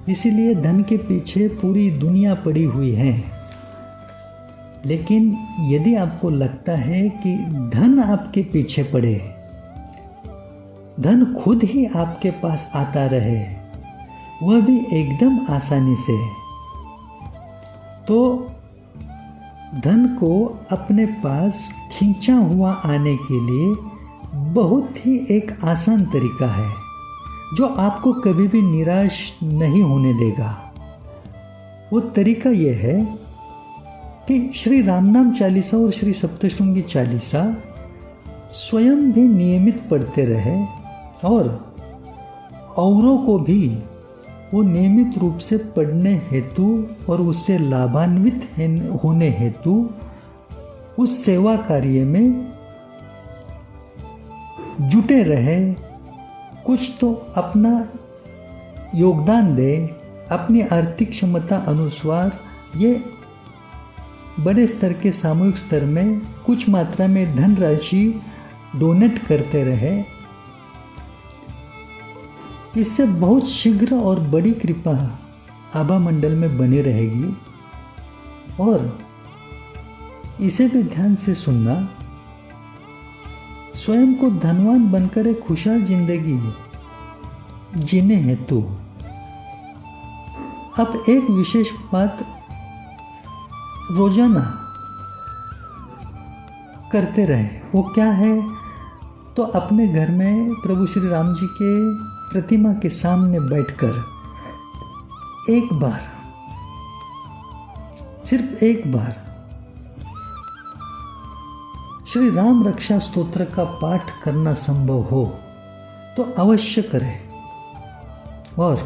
इसीलिए धन के पीछे पूरी दुनिया पड़ी हुई है। लेकिन यदि आपको लगता है कि धन आपके पीछे पड़े, धन खुद ही आपके पास आता रहे, वह भी एकदम आसानी से, तो धन को अपने पास खींचा हुआ आने के लिए बहुत ही एक आसान तरीका है, जो आपको कभी भी निराश नहीं होने देगा। वो तरीका ये है कि श्री रामनाम चालीसा और श्री सप्तशृंगी चालीसा स्वयं भी नियमित पढ़ते रहे और औरों को भी वो नियमित रूप से पढ़ने हेतु और उससे लाभान्वित होने हेतु उस सेवा कार्य में जुटे रहे। कुछ तो अपना योगदान दे, अपनी आर्थिक क्षमता अनुसार ये बड़े स्तर के सामूहिक स्तर में कुछ मात्रा में धनराशि डोनेट करते रहे। इससे बहुत शीघ्र और बड़ी कृपा आभा मंडल में बनी रहेगी। और इसे भी ध्यान से सुनना, स्वयं को धनवान बनकर एक खुशहाल जिंदगी जीने हेतु अब एक विशेष बात रोजाना करते रहे। वो क्या है, तो अपने घर में प्रभु श्री राम जी के प्रतिमा के सामने बैठकर एक बार, सिर्फ एक बार श्री राम रक्षा स्तोत्र का पाठ करना संभव हो तो अवश्य करें। और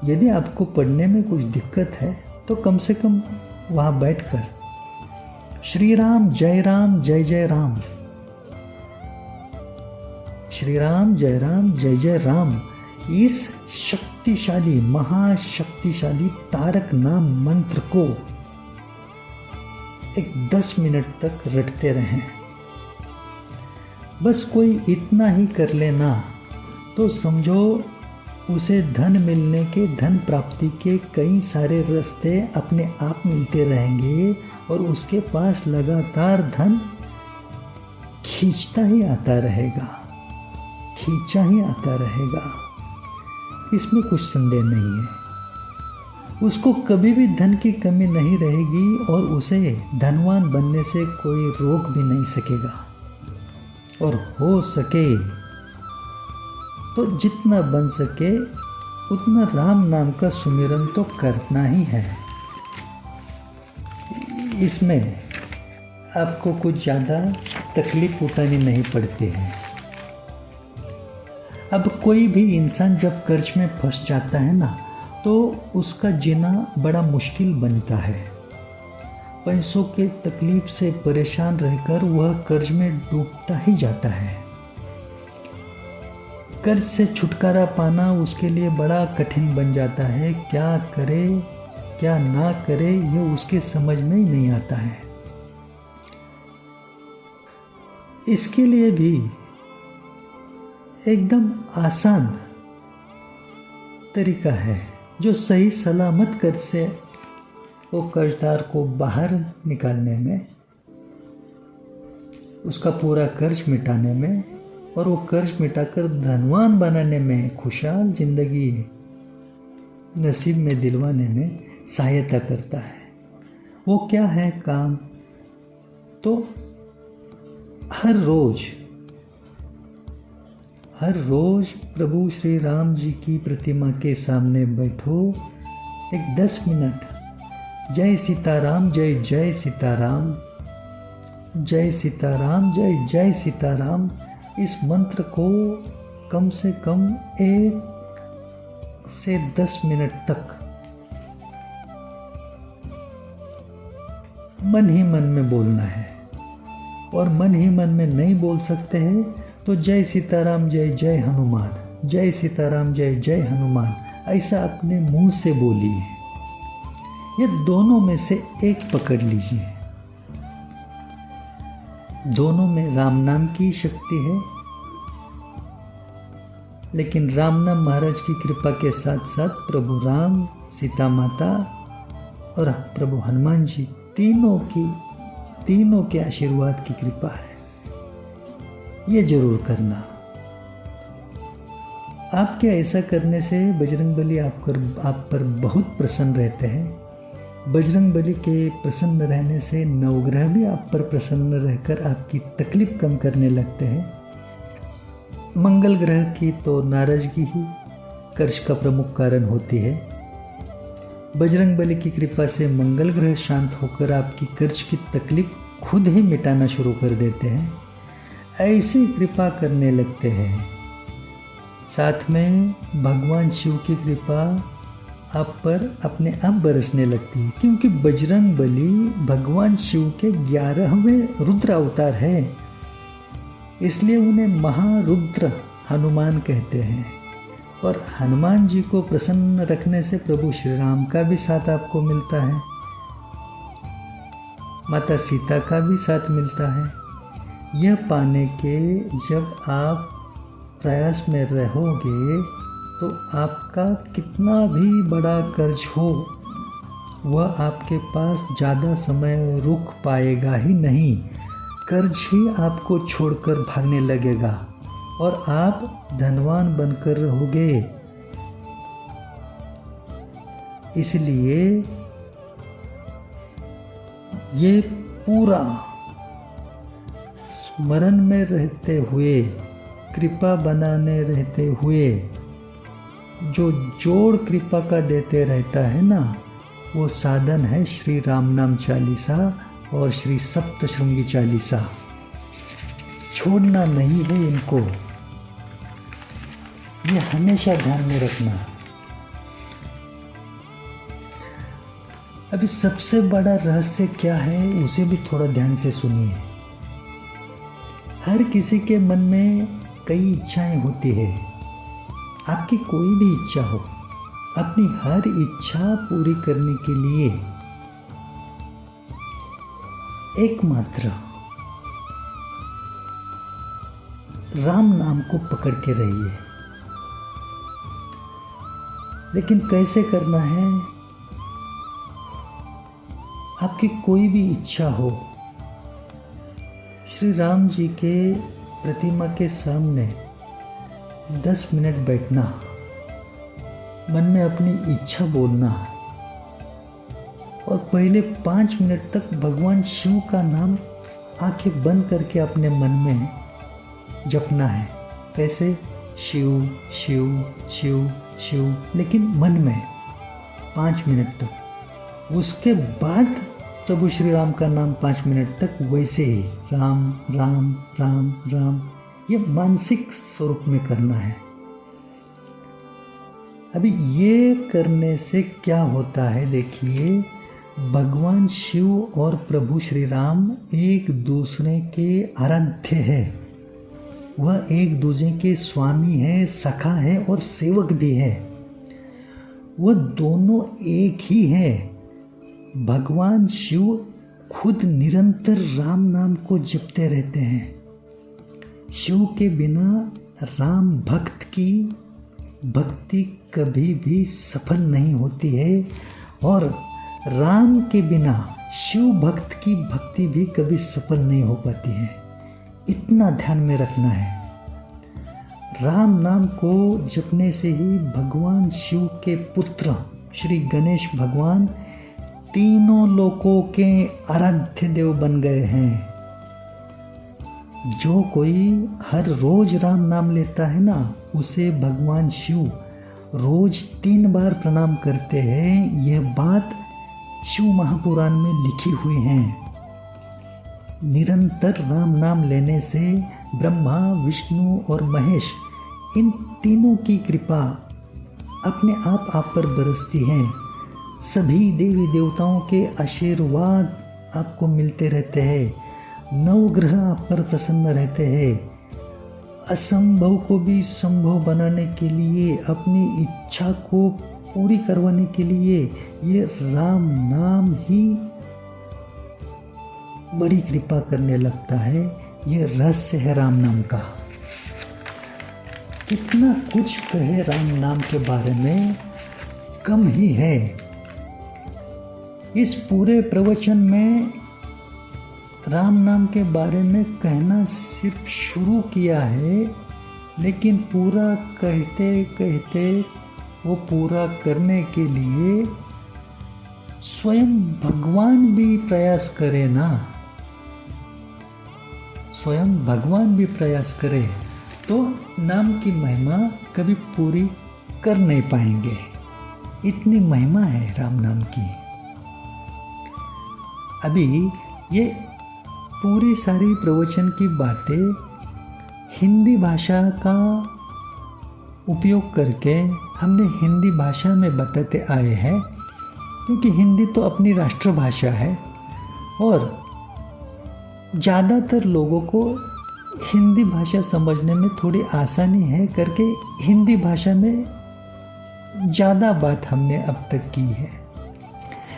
यदि आपको पढ़ने में कुछ दिक्कत है तो कम से कम वहाँ बैठकर श्री राम जय राम, श्री राम जय राम, इस शक्तिशाली महाशक्तिशाली तारक नाम मंत्र को एक 10 मिनट तक रटते रहें। बस कोई इतना ही कर लेना तो समझो उसे धन मिलने के, धन प्राप्ति के कई सारे रास्ते अपने आप मिलते रहेंगे और उसके पास लगातार धन खींचता ही आता रहेगा, खींचा ही आता रहेगा। इसमें कुछ संदेह नहीं है। उसको कभी भी धन की कमी नहीं रहेगी और उसे धनवान बनने से कोई रोक भी नहीं सकेगा। और हो सके तो जितना बन सके उतना राम नाम का सुमिरन तो करना ही है। इसमें आपको कुछ ज़्यादा तकलीफ उठानी नहीं पड़ती है। अब कोई भी इंसान जब कर्ज में फंस जाता है ना, तो उसका जीना बड़ा मुश्किल बनता है। पैसों के तकलीफ से परेशान रहकर वह कर्ज में डूबता ही जाता है। कर्ज से छुटकारा पाना उसके लिए बड़ा कठिन बन जाता है। क्या करे क्या ना करे ये उसके समझ में ही नहीं आता है। इसके लिए भी एकदम आसान तरीका है जो सही सलामत कर्ज से वो कर्जदार को बाहर निकालने में, उसका पूरा कर्ज मिटाने में और वो कर्ज मिटाकर धनवान बनाने में, खुशहाल जिंदगी नसीब में दिलवाने में सहायता करता है। वो क्या है काम? तो हर रोज प्रभु श्री राम जी की प्रतिमा के सामने बैठो, एक 10 मिनट जय सीताराम, जय जय सीताराम, जय सीताराम, जय जय सीताराम, इस मंत्र को कम से कम 1 से 10 मिनट तक मन ही मन में बोलना है। और मन ही मन में नहीं बोल सकते हैं तो जय सीताराम, जय जय हनुमान, जय सीताराम, जय जय हनुमान, ऐसा अपने मुंह से बोलिए। ये दोनों में से एक पकड़ लीजिए। दोनों में राम नाम की शक्ति है, लेकिन राम नाम महाराज की कृपा के साथ साथ प्रभु राम, सीता माता और प्रभु हनुमान जी तीनों के आशीर्वाद की कृपा है। ये जरूर करना। आपके ऐसा करने से बजरंगबली आप पर बहुत प्रसन्न रहते हैं। बजरंगबली के प्रसन्न रहने से नवग्रह भी आप पर प्रसन्न रहकर आपकी तकलीफ कम करने लगते हैं। मंगल ग्रह की तो नाराजगी ही कर्ज का प्रमुख कारण होती है। बजरंगबली की कृपा से मंगल ग्रह शांत होकर आपकी कर्ज की तकलीफ खुद ही मिटाना शुरू कर देते हैं। ऐसी कृपा करने लगते हैं। साथ में भगवान शिव की कृपा आप पर अपने आप बरसने लगती है, क्योंकि बजरंगबली भगवान शिव के 11वें रुद्र अवतार है। इसलिए उन्हें महारुद्र हनुमान कहते हैं। और हनुमान जी को प्रसन्न रखने से प्रभु श्री राम का भी साथ आपको मिलता है, माता सीता का भी साथ मिलता है। यह पाने के जब आप प्रयास में रहोगे तो आपका कितना भी बड़ा कर्ज हो वह आपके पास ज़्यादा समय रुक पाएगा ही नहीं। कर्ज ही आपको छोड़कर भागने लगेगा और आप धनवान बनकर रहोगे। इसलिए ये पूरा स्मरण में रहते हुए, कृपा बनाने रहते हुए जो जोड़ कृपा का देते रहता है ना, वो साधन है श्री राम नाम चालीसा और श्री सप्तशृंगी चालीसा। छोड़ना नहीं है इनको, ये हमेशा ध्यान में रखना। अभी सबसे बड़ा रहस्य क्या है उसे भी थोड़ा ध्यान से सुनिए। हर किसी के मन में कई इच्छाएं होती है। आपकी कोई भी इच्छा हो, अपनी हर इच्छा पूरी करने के लिए एकमात्र राम नाम को पकड़ के रहिए। लेकिन कैसे करना है? आपकी कोई भी इच्छा हो, श्री राम जी के प्रतिमा के सामने 10 मिनट बैठना, मन में अपनी इच्छा बोलना और पहले 5 मिनट तक भगवान शिव का नाम आंखें बंद करके अपने मन में जपना है। कैसे? शिव शिव शिव शिव, लेकिन मन में 5 मिनट तक। उसके बाद प्रभु श्री राम का नाम 5 मिनट तक वैसे ही राम राम राम राम, ये मानसिक स्वरूप में करना है। अभी ये करने से क्या होता है देखिए, भगवान शिव और प्रभु श्री राम एक दूसरे के आराध्य है। वह एक दूसरे के स्वामी है, सखा है और सेवक भी है। वह दोनों एक ही है। भगवान शिव खुद निरंतर राम नाम को जपते रहते हैं। शिव के बिना राम भक्त की भक्ति कभी भी सफल नहीं होती है और राम के बिना शिव भक्त की भक्ति भी कभी सफल नहीं हो पाती है। इतना ध्यान में रखना है। राम नाम को जपने से ही भगवान शिव के पुत्र श्री गणेश भगवान तीनों लोकों के आराध्य देव बन गए हैं। जो कोई हर रोज राम नाम लेता है ना, उसे भगवान शिव रोज 3 बार प्रणाम करते हैं। यह बात शिव महापुराण में लिखी हुई है। निरंतर राम नाम लेने से ब्रह्मा, विष्णु और महेश इन तीनों की कृपा अपने आप पर बरसती है। सभी देवी देवताओं के आशीर्वाद आपको मिलते रहते हैं। नवग्रह आप पर प्रसन्न रहते हैं। असंभव को भी संभव बनाने के लिए, अपनी इच्छा को पूरी करवाने के लिए ये राम नाम ही बड़ी कृपा करने लगता है। ये रहस्य है राम नाम का। कितना कुछ कहे राम नाम के बारे में, कम ही है। इस पूरे प्रवचन में राम नाम के बारे में कहना सिर्फ शुरू किया है, लेकिन पूरा कहते कहते वो पूरा करने के लिए स्वयं भगवान भी प्रयास करे ना। स्वयं भगवान भी प्रयास करे तो नाम की महिमा कभी पूरी कर नहीं पाएंगे। इतनी महिमा है राम नाम की। अभी ये पूरी सारी प्रवचन की बातें हिंदी भाषा का उपयोग करके हमने हिंदी भाषा में बताते आए हैं, क्योंकि हिंदी तो अपनी राष्ट्रभाषा है और ज़्यादातर लोगों को हिंदी भाषा समझने में थोड़ी आसानी है करके हिंदी भाषा में ज़्यादा बात हमने अब तक की है।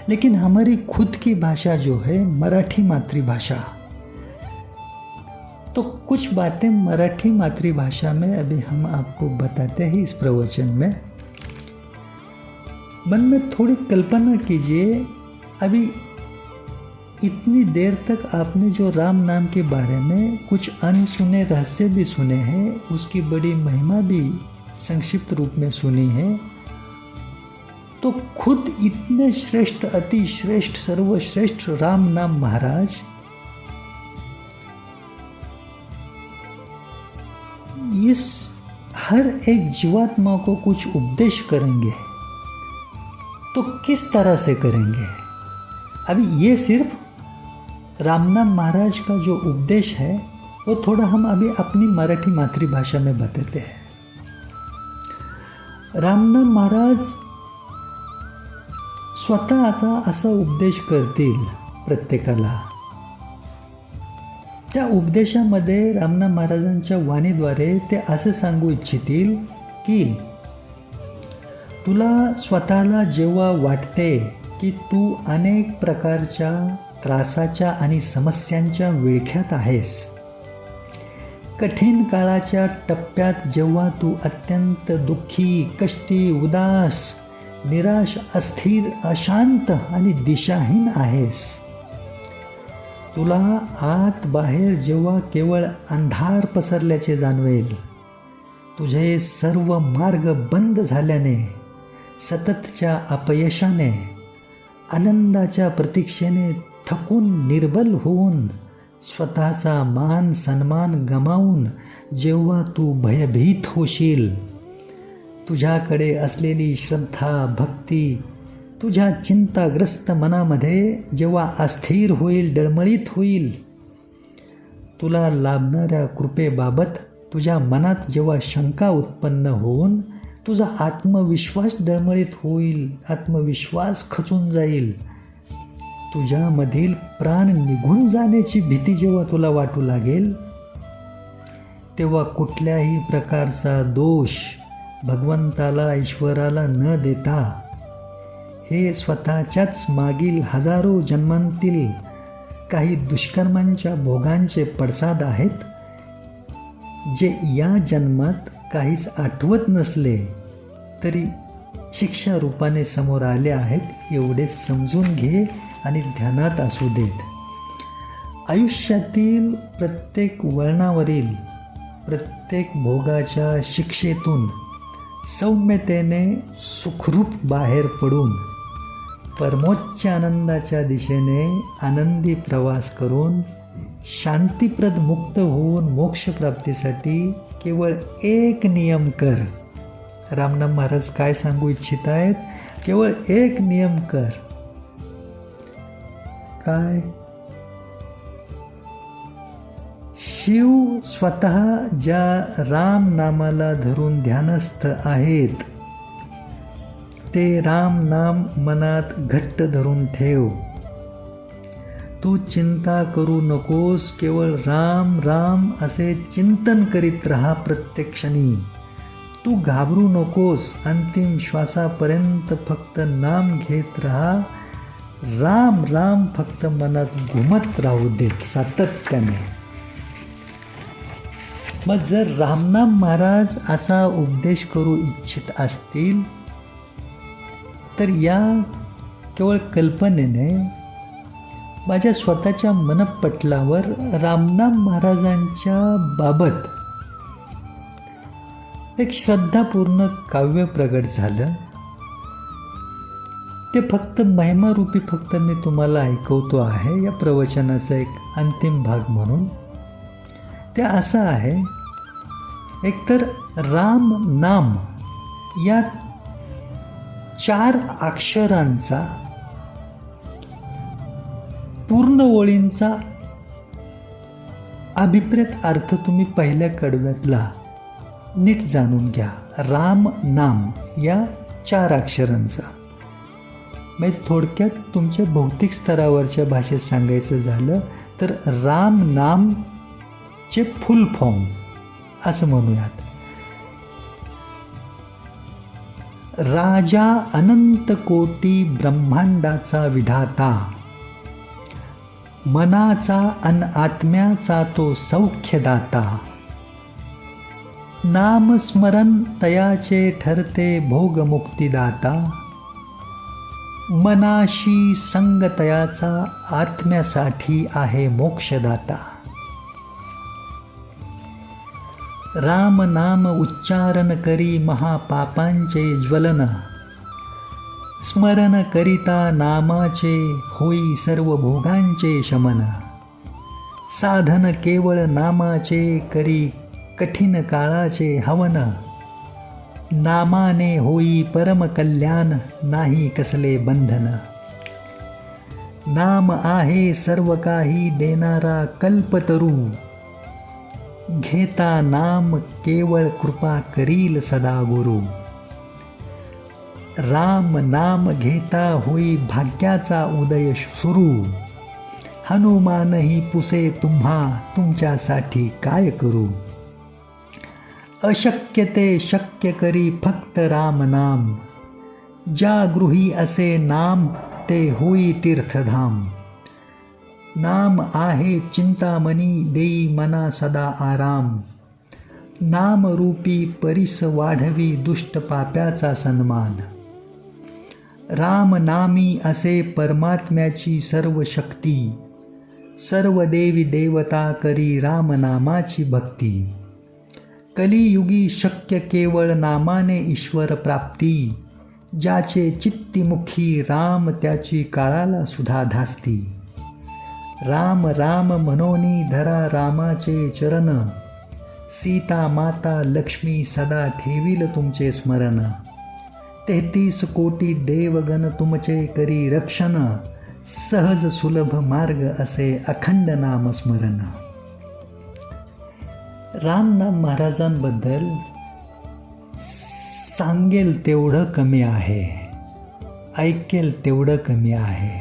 लेकिन हमारी खुद की भाषा जो है मराठी मातृभाषा, तो कुछ बातें मराठी मातृभाषा में अभी हम आपको बताते हैं इस प्रवचन में। मन में थोड़ी कल्पना कीजिए, अभी इतनी देर तक आपने जो राम नाम के बारे में कुछ अनसुने रहस्य भी सुने हैं, उसकी बड़ी महिमा भी संक्षिप्त रूप में सुनी है, तो खुद इतने श्रेष्ठ, अति श्रेष्ठ, सर्वश्रेष्ठ राम नाम महाराज इस हर एक जीवात्मा को कुछ उपदेश करेंगे, तो किस तरह से करेंगे? अभी ये सिर्फ रामनाम महाराज का जो उपदेश है वो थोड़ा हम अभी अपनी मराठी मातृभाषा में बताते हैं। रामनाम महाराज स्वतः आता असा उपदेश करतील प्रत्येकाला। त्या उपदेशामध्ये रामनाम महाराजांच्या वाणीद्वारे ते असे सांगू इच्छितील की तुला स्वतःला जेव्हा वाटते की तू अनेक प्रकारच्या त्रासाच्या आणि समस्यांच्या विळख्यात आहेस, कठीण काळाच्या टप्प्यात जेव्हा तू अत्यंत दुःखी, कष्टी, उदास, निराश, अस्थिर, अशांत आणि दिशाहीन आहेस, तुला आत बाहेर जेव्हा केवळ अंधार पसरल्याचे जाणवेल, तुझे सर्व मार्ग बंद झाल्याने, सततच्या अपयशाने, आनंदाच्या प्रतीक्षेने थकून निर्बल होऊन, स्वतःचा मान सन्मान गमावून जेव्हा तू भयभीत होशील, तुझ्याकडे असलेली श्रद्धा, भक्ती तुझ्या चिंताग्रस्त मनामध्ये जेव्हा अस्थिर होईल, डळमळीत होईल, तुला लाभणाऱ्या कृपेबाबत तुझ्या मनात जेव्हा शंका उत्पन्न होऊन तुझा आत्मविश्वास डळमळीत होईल, आत्मविश्वास खचून जाईल, तुझ्यामधील प्राण निघून जाण्याची भीती जेव्हा तुला वाटू लागेल, तेव्हा कुठल्याही प्रकारचा दोष भगवंताला ईश्वराला न देता हे स्वतःच्याच मागील हजारो जन्मांतील काही दुष्कर्मांच्या भोगांचे पडसाद आहेत, जे या जन्मात काहीच आठवत नसले तरी शिक्षा रूपाने समोर आले आहेत, एवढे समजून घे आणि ध्यानात असू देत. आयुष्यातील प्रत्येक वळणावरील प्रत्येक भोगाच्या शिक्षेतून सौम्यतेने सुखरूप बाहेर पडून परमोच्च आनंदाच्या दिशेने आनंदी प्रवास करून शांतीप्रद मुक्त होऊन मोक्षप्राप्तीसाठी केवळ एक नियम कर. रामनाम महाराज काय सांगू इच्छित आहेत? केवळ एक नियम कर. काय? शिव स्वतः ज्या राम नामाला धरून ध्यानस्थ आहेत, ते राम नाम मनात घट्ट धरून ठेव. तू चिंता करू नकोस, केवळ राम राम असे चिंतन करीत राहा प्रत्येक क्षणी. तू घाबरू नकोस, अंतिम श्वासापर्यंत फक्त नाम घेत राहा. राम राम फक्त मनात घुमत राहू देत सातत्याने. मग जर रामनाम महाराज असा उपदेश करू इच्छित असतील तर या केवळ कल्पनेने माझ्या स्वतःच्या मनपटलावर रामनाम महाराजांच्या बाबत एक श्रद्धापूर्ण काव्य प्रगट झालं. ते फक्त महिमारूपी फक्त मी तुम्हाला ऐकवतो आहे या प्रवचनाचा एक अंतिम भाग म्हणून. ते असं आहे, एकतर राम नाम या 4 अक्षरांचा पूर्ण ओळींचा अभिप्रेत अर्थ तुम्ही पहिल्या कडव्यातला नीट जाणून घ्या. राम नाम या 4 अक्षरांचा म्हणजे थोडक्यात तुमच्या भौतिक स्तरावरच्या भाषेत सांगायचं झालं तर राम नामचे फुल फॉर्म असं म्हणूयात. राजा अनंत कोटी ब्रह्मांडाचा विधाता, मनाचा अन आत्म्याचा तो सौख्यदाता. नामस्मरण तयाचे ठरते भोगमुक्तिदाता, मनाशी संग तयाचा आत्म्यासाठी आहे मोक्षदाता. राम नाम उच्चारण करी महापापांचे ज्वलन, स्मरण करिता नामाचे होई सर्व भोगांचे शमन. साधन केवळ नामाचे करी कठीण काळाचे हवन, नामाने होई परम कल्याण नाही कसले बंधन. नाम आहे सर्व काही देणारा कल्पतरू, घेता नाम केवळ कृपा करील सदा गुरु. राम नाम घेता होई भाग्याचा उदय सुरू, हनुमानही पुसे तुम्हा तुमच्यासाठी काय करू. अशक्य ते शक्य करी फक्त राम नाम, ज्या गृही असे नाम ते होई तीर्थधाम. नाम आहे चिंतामणी देई मना सदा आराम, नामरूपी परिस वाढवी दुष्ट पाप्याचा सन्मान. राम नामी असे परमात्म्याची सर्व शक्ती, सर्व देवी देवता करी रामनामाची भक्ती. कलियुगी शक्य केवळ नामाने ईश्वर प्राप्ती, ज्याचे चित्तीमुखी राम त्याची काळाला सुद्धा धास्ती. राम राम मनोनी धरा रामाचे चरण, सीता माता लक्ष्मी सदा ठेवील तुमचे स्मरण. 33 कोटी देवगण तुमचे करी रक्षण, सहज सुलभ मार्ग असे अखंड नामस्मरण. रामनाम महाराजांबद्दल सांगेल तेवढं कमी आहे, ऐकेल तेवढं कमी आहे.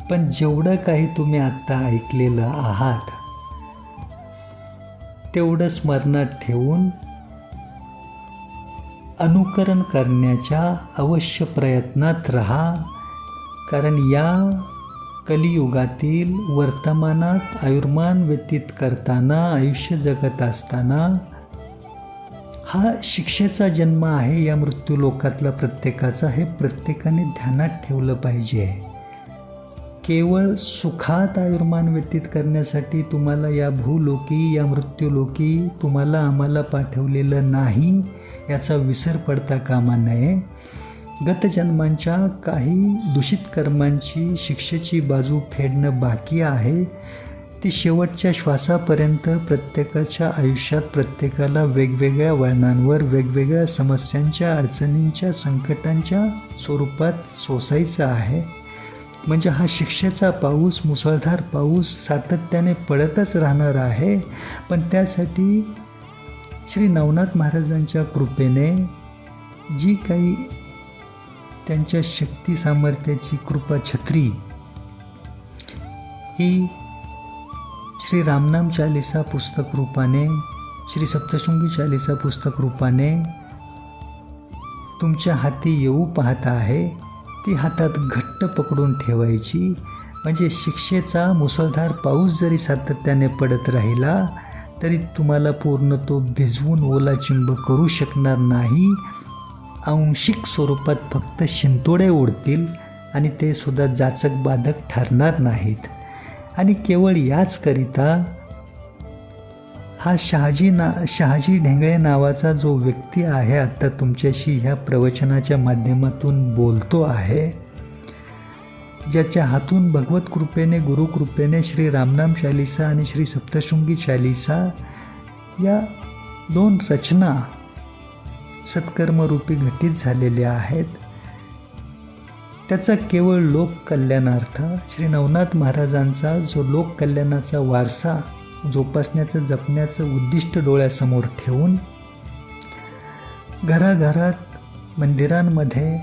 पण जेवढं काही तुम्ही आत्ता ऐकलेलं आहात तेवढं स्मरणात ठेवून अनुकरण करण्याच्या अवश्य प्रयत्नात राहा. कारण या कलियुगातील वर्तमानात आयुर्मान व्यतीत करताना, आयुष्य जगत असताना हा शिक्षेचा जन्म आहे या मृत्यूलोकातला प्रत्येकाचा. हे प्रत्येकाने ध्यानात ठेवलं पाहिजे. केवळ सुखात आयुर्मान व्यतीत करण्यासाठी तुम्हाला या भूलोकी, या मृत्यूलोकी तुम्हाला आम्हाला पाठवलेलं नाही याचा विसर पडता कामा नये. गतजन्मांच्या काही दूषित कर्मांची शिक्षेची बाजू फेडणं बाकी आहे. ती शेवटच्या श्वासापर्यंत प्रत्येकाच्या आयुष्यात प्रत्येकाला वेगवेगळ्या वळणांवर वेगवेगळ्या समस्यांच्या, अडचणींच्या, संकटांच्या स्वरूपात सोसायचं आहे. म्हणजे हा शिक्षेचा पाऊस, मुसळधार पाऊस सातत्याने पडतच राहणार आहे. पण त्यासाठी श्री नवनाथ महाराजांच्या कृपेने जी काही त्यांच्या शक्ती सामर्थ्याची कृपा छत्री ही श्री रामनाम चालीसा पुस्तक रूपाने, श्री सप्तशृंगी चालीसा पुस्तक रूपाने तुमच्या हाती येऊ पाहत आहे. ती हातात घट्ट पकडून ठेवायची. म्हणजे शिक्षेचा मुसळधार पाऊस जरी सातत्याने पडत राहिला तरी तुम्हाला पूर्ण तो भिजवून ओलाचिंब करू शकणार नाही. आंशिक स्वरूपात फक्त शिंतोडे उडतील आणि ते सुद्धा जाचक बाधक ठरणार नाहीत. आणि केवळ याचकरिता हा शहाजी ढेंगळे नावाचा जो व्यक्ती आहे, आत्ता तुमच्याशी ह्या प्रवचनाच्या माध्यमातून बोलतो आहे, ज्याच्या हातून भगवत कृपेने, गुरुकृपेने श्री रामनाम चालीसा आणि श्री सप्तशृंगी चालीसा या 2 रचना सत्कर्मरूपी घटित झालेल्या आहेत. त्याचा केवळ लोककल्याणार्थ श्री नवनाथ महाराजांचा जो लोककल्याणाचा वारसा जोपासण्याचं, जपण्याचं उद्दिष्ट डोळ्यासमोर ठेवून घराघरात, मंदिरांमध्ये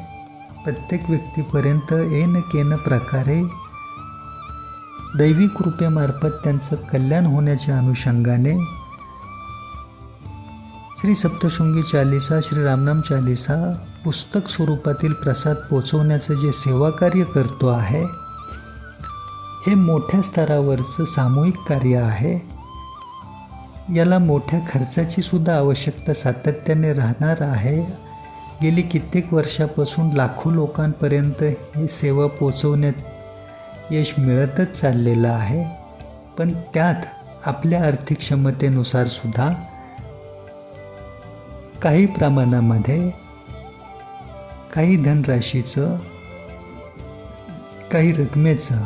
प्रत्येक व्यक्तीपर्यंत येन केन प्रकारे दैवी कृपेमार्फत त्यांचं कल्याण होण्याच्या अनुषंगाने श्री सप्तशृंगी चालीसा, श्री रामनाम चालीसा पुस्तक स्वरूपातील प्रसाद पोचवण्याचं जे सेवाकार्य करतो आहे, हे मोठ्या स्तरावरचं सामूहिक कार्य आहे. याला मोठ्या खर्चाची सुद्धा आवश्यकता सातत्याने राहणार आहे. गेली कित्येक वर्षापासून लाखो लोकांपर्यंत ही सेवा पोचवण्यात यश मिळतच चाललेलं आहे. पण त्यात आपल्या आर्थिक क्षमतेनुसार सुद्धा काही प्रमाणामध्ये, काही धनराशीचं, काही रकमेचं,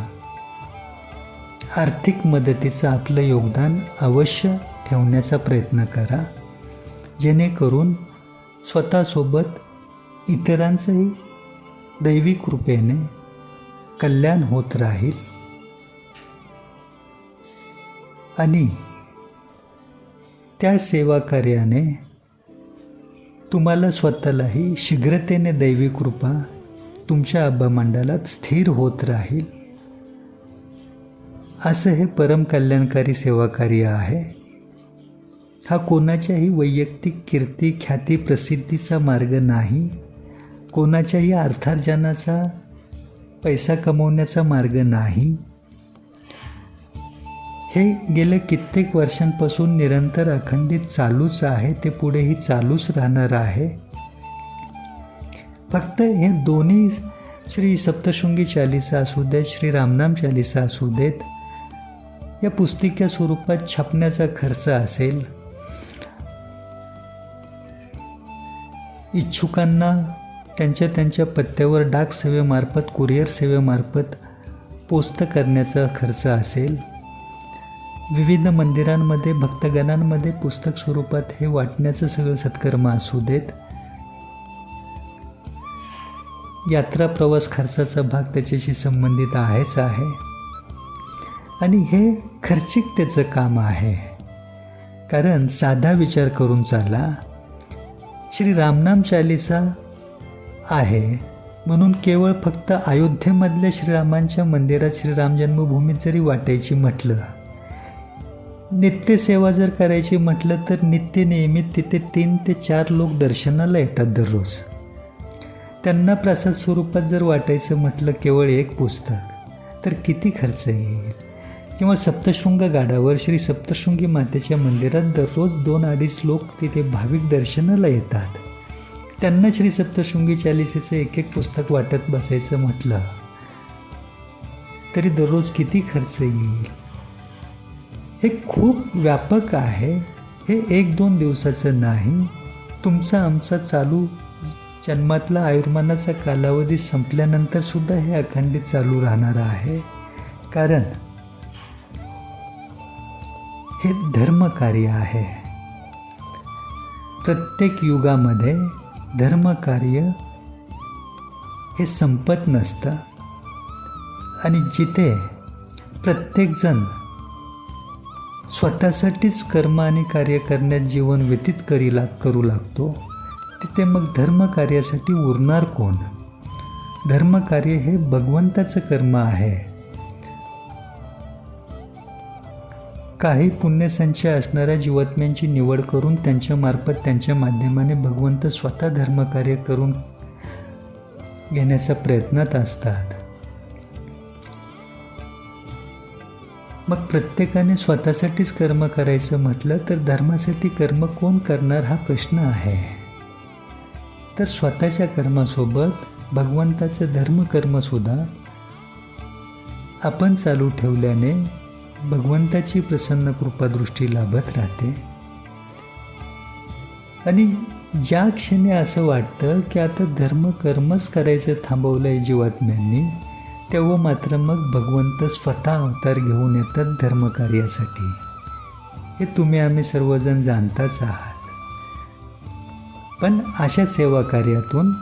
आर्थिक मदतीचं आपलं योगदान अवश्य ठेवण्याचा प्रयत्न करा. जेणेकरून स्वतःसोबत इतरांचंही दैवी कृपेने कल्याण होत राहील. आणि त्या सेवा कार्याने तुम्हाला स्वतःलाही शीघ्रतेने दैवी कृपा तुमच्या आभामंडलात स्थिर होत राहील. असं हे परम कल्याणकारी सेवाकार्य आहे. हा कोणाच्याही वैयक्तिक कीर्ती, ख्याती, प्रसिद्धीचा मार्ग नाही. कोणाच्याही अर्थार्जनाचा, पैसा कमवण्याचा मार्ग नाही. हे गेल्या कित्येक वर्षांपासून निरंतर अखंडित चालूच आहे. ते पुढेही चालूच राहणार आहे. फक्त हे दोन्ही श्री सप्तशृंगी चालीसा असू देत, श्री रामनाम चालीसा असू देत, या पुस्तिका स्वरूपात छापण्याचा खर्च असेल. इच्छुकांना त्यांच्या पत्त्यावर डाक सेवेमार्फत, कुरिअर सेवेमार्फत पोस्ट करण्याचा खर्च असेल. विविध मंदिरांमध्ये, भक्तगणांमध्ये पुस्तक स्वरूपात हे वाटण्याचं सगळं सत्कर्म असू देत. यात्रा प्रवास खर्चाचा भाग त्याच्याशी संबंधित आहेच आहे. आणि हे खर्चिकतेचं काम आहे. कारण साधा विचार करून चाला, श्री रामनाम चालीसा आहे म्हणून केवळ फक्त अयोध्येमधल्या श्रीरामांच्या मंदिरात, श्रीराम जन्मभूमीत जरी वाटायची म्हटलं नित्यसेवा जर करायची म्हटलं तर नित्य नियमित तिथे 3 ते 4 लोक दर्शनाला येतात दररोज. त्यांना प्रसाद स्वरूपात जर वाटायचं म्हटलं केवळ एक पुस्तक तर किती खर्च येईल. किंवा सप्तशृंग गाडावर श्री सप्तशृंगी मातेच्या मंदिरात दररोज 2-2.5 लोक तिथे भाविक दर्शनाला येतात. त्यांना श्री सप्तशृंगी चालिसेचं एक पुस्तक वाटत बसायचं म्हटलं तरी दररोज किती खर्च येईल. हे खूप व्यापक आहे. हे 1-2 दिवसाचं नाही. तुमचा आमचा चालू जन्मातला आयुर्मानाचा कालावधी संपल्यानंतर सुद्धा हे अखंडित चालू राहणार आहे. कारण हे धर्मकार्य आहे. प्रत्येक युगामध्ये धर्मकार्य हे संपत नसतं आणि जिथे प्रत्येकजण स्वतःसाठीच कर्म आणि कार्य करण्यात जीवन व्यतीत करू लागतो तिथे मग धर्मकार्यासाठी उरणार कोण. धर्मकार्य हे भगवंताचं कर्म आहे. काही पुण्यसंचय असणाऱ्या जीवात्म्यांची निवड करून त्यांच्यामार्फत त्यांच्या माध्यमाने भगवंत स्वतः धर्मकार्य करून घेण्याचा प्रयत्नात असतात. मग प्रत्येकाने स्वतःसाठीच कर्म करायचं म्हटलं तर धर्मासाठी कर्म कोण करणार हा प्रश्न आहे. तर स्वतःच्या कर्मासोबत भगवंताचं धर्मकर्मसुद्धा आपण चालू ठेवल्याने भगवंताची प्रसन्न कृपादृष्टी लाभत राहते. आणि ज्या क्षणी असं वाटतं की आता धर्मकर्मच करायचं थांबवलं आहे जीवात्म्यांनी तेव्हा मात्र मग भगवंत स्वतः अवतार घेऊन येतात धर्मकार्यासाठी. हे तुम्ही आम्ही सर्वजण जाणताच आहात. पण अशा सेवा कार्यातून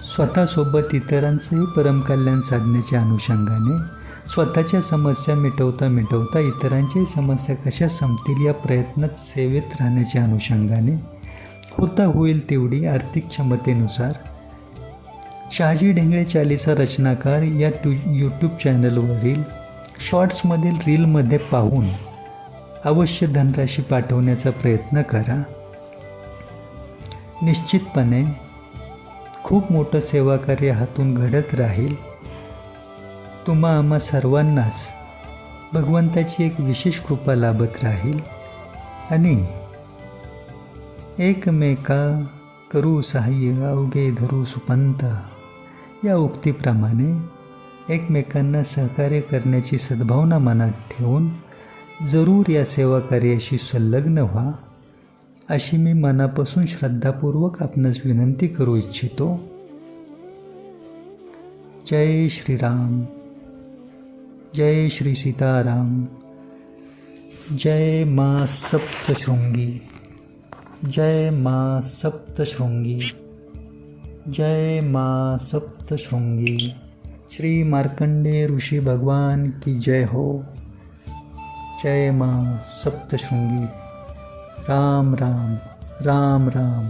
स्वतःसोबत इतरांचंही परमकल्याण साधण्याच्या अनुषंगाने स्वतःच्या समस्या मिटवता इतरांच्याही समस्या कशा संपतील या प्रयत्नात सेवेत राहण्याच्या अनुषंगाने होता होईल तेवढी आर्थिक क्षमतेनुसार शहाजी ढेंगळे चालिसा रचनाकार या यूट्यूब चॅनलवरील शॉर्ट्समधील रीलमध्ये पाहून अवश्य धनराशी पाठवण्याचा प्रयत्न करा. निश्चितपणे खूप मोठं सेवाकार्य हातून घडत राहील. तुम्हा आम्हा सर्वांनाच भगवंताची एक विशेष कृपा लाभत राहील आणि एकमेका करू सहाय्य अवघे धरू सुपंत या उक्तीप्रमाणे एकमेकांना सहकार्य करण्याची सद्भावना मनात ठेवून जरूर या सेवा कार्याशी संलग्न व्हा अशी मी मनापासून श्रद्धापूर्वक आपणास विनंती करू इच्छितो. जय श्रीराम, जय श्री सीताराम, जय माँ सप्तशृंगी, जय माँ सप्तशृंगी, जय माँ सप्तशृंगी. श्री मार्कंडेय ऋषि भगवान की जय हो. जय माँ सप्तशृंगी. राम राम राम राम.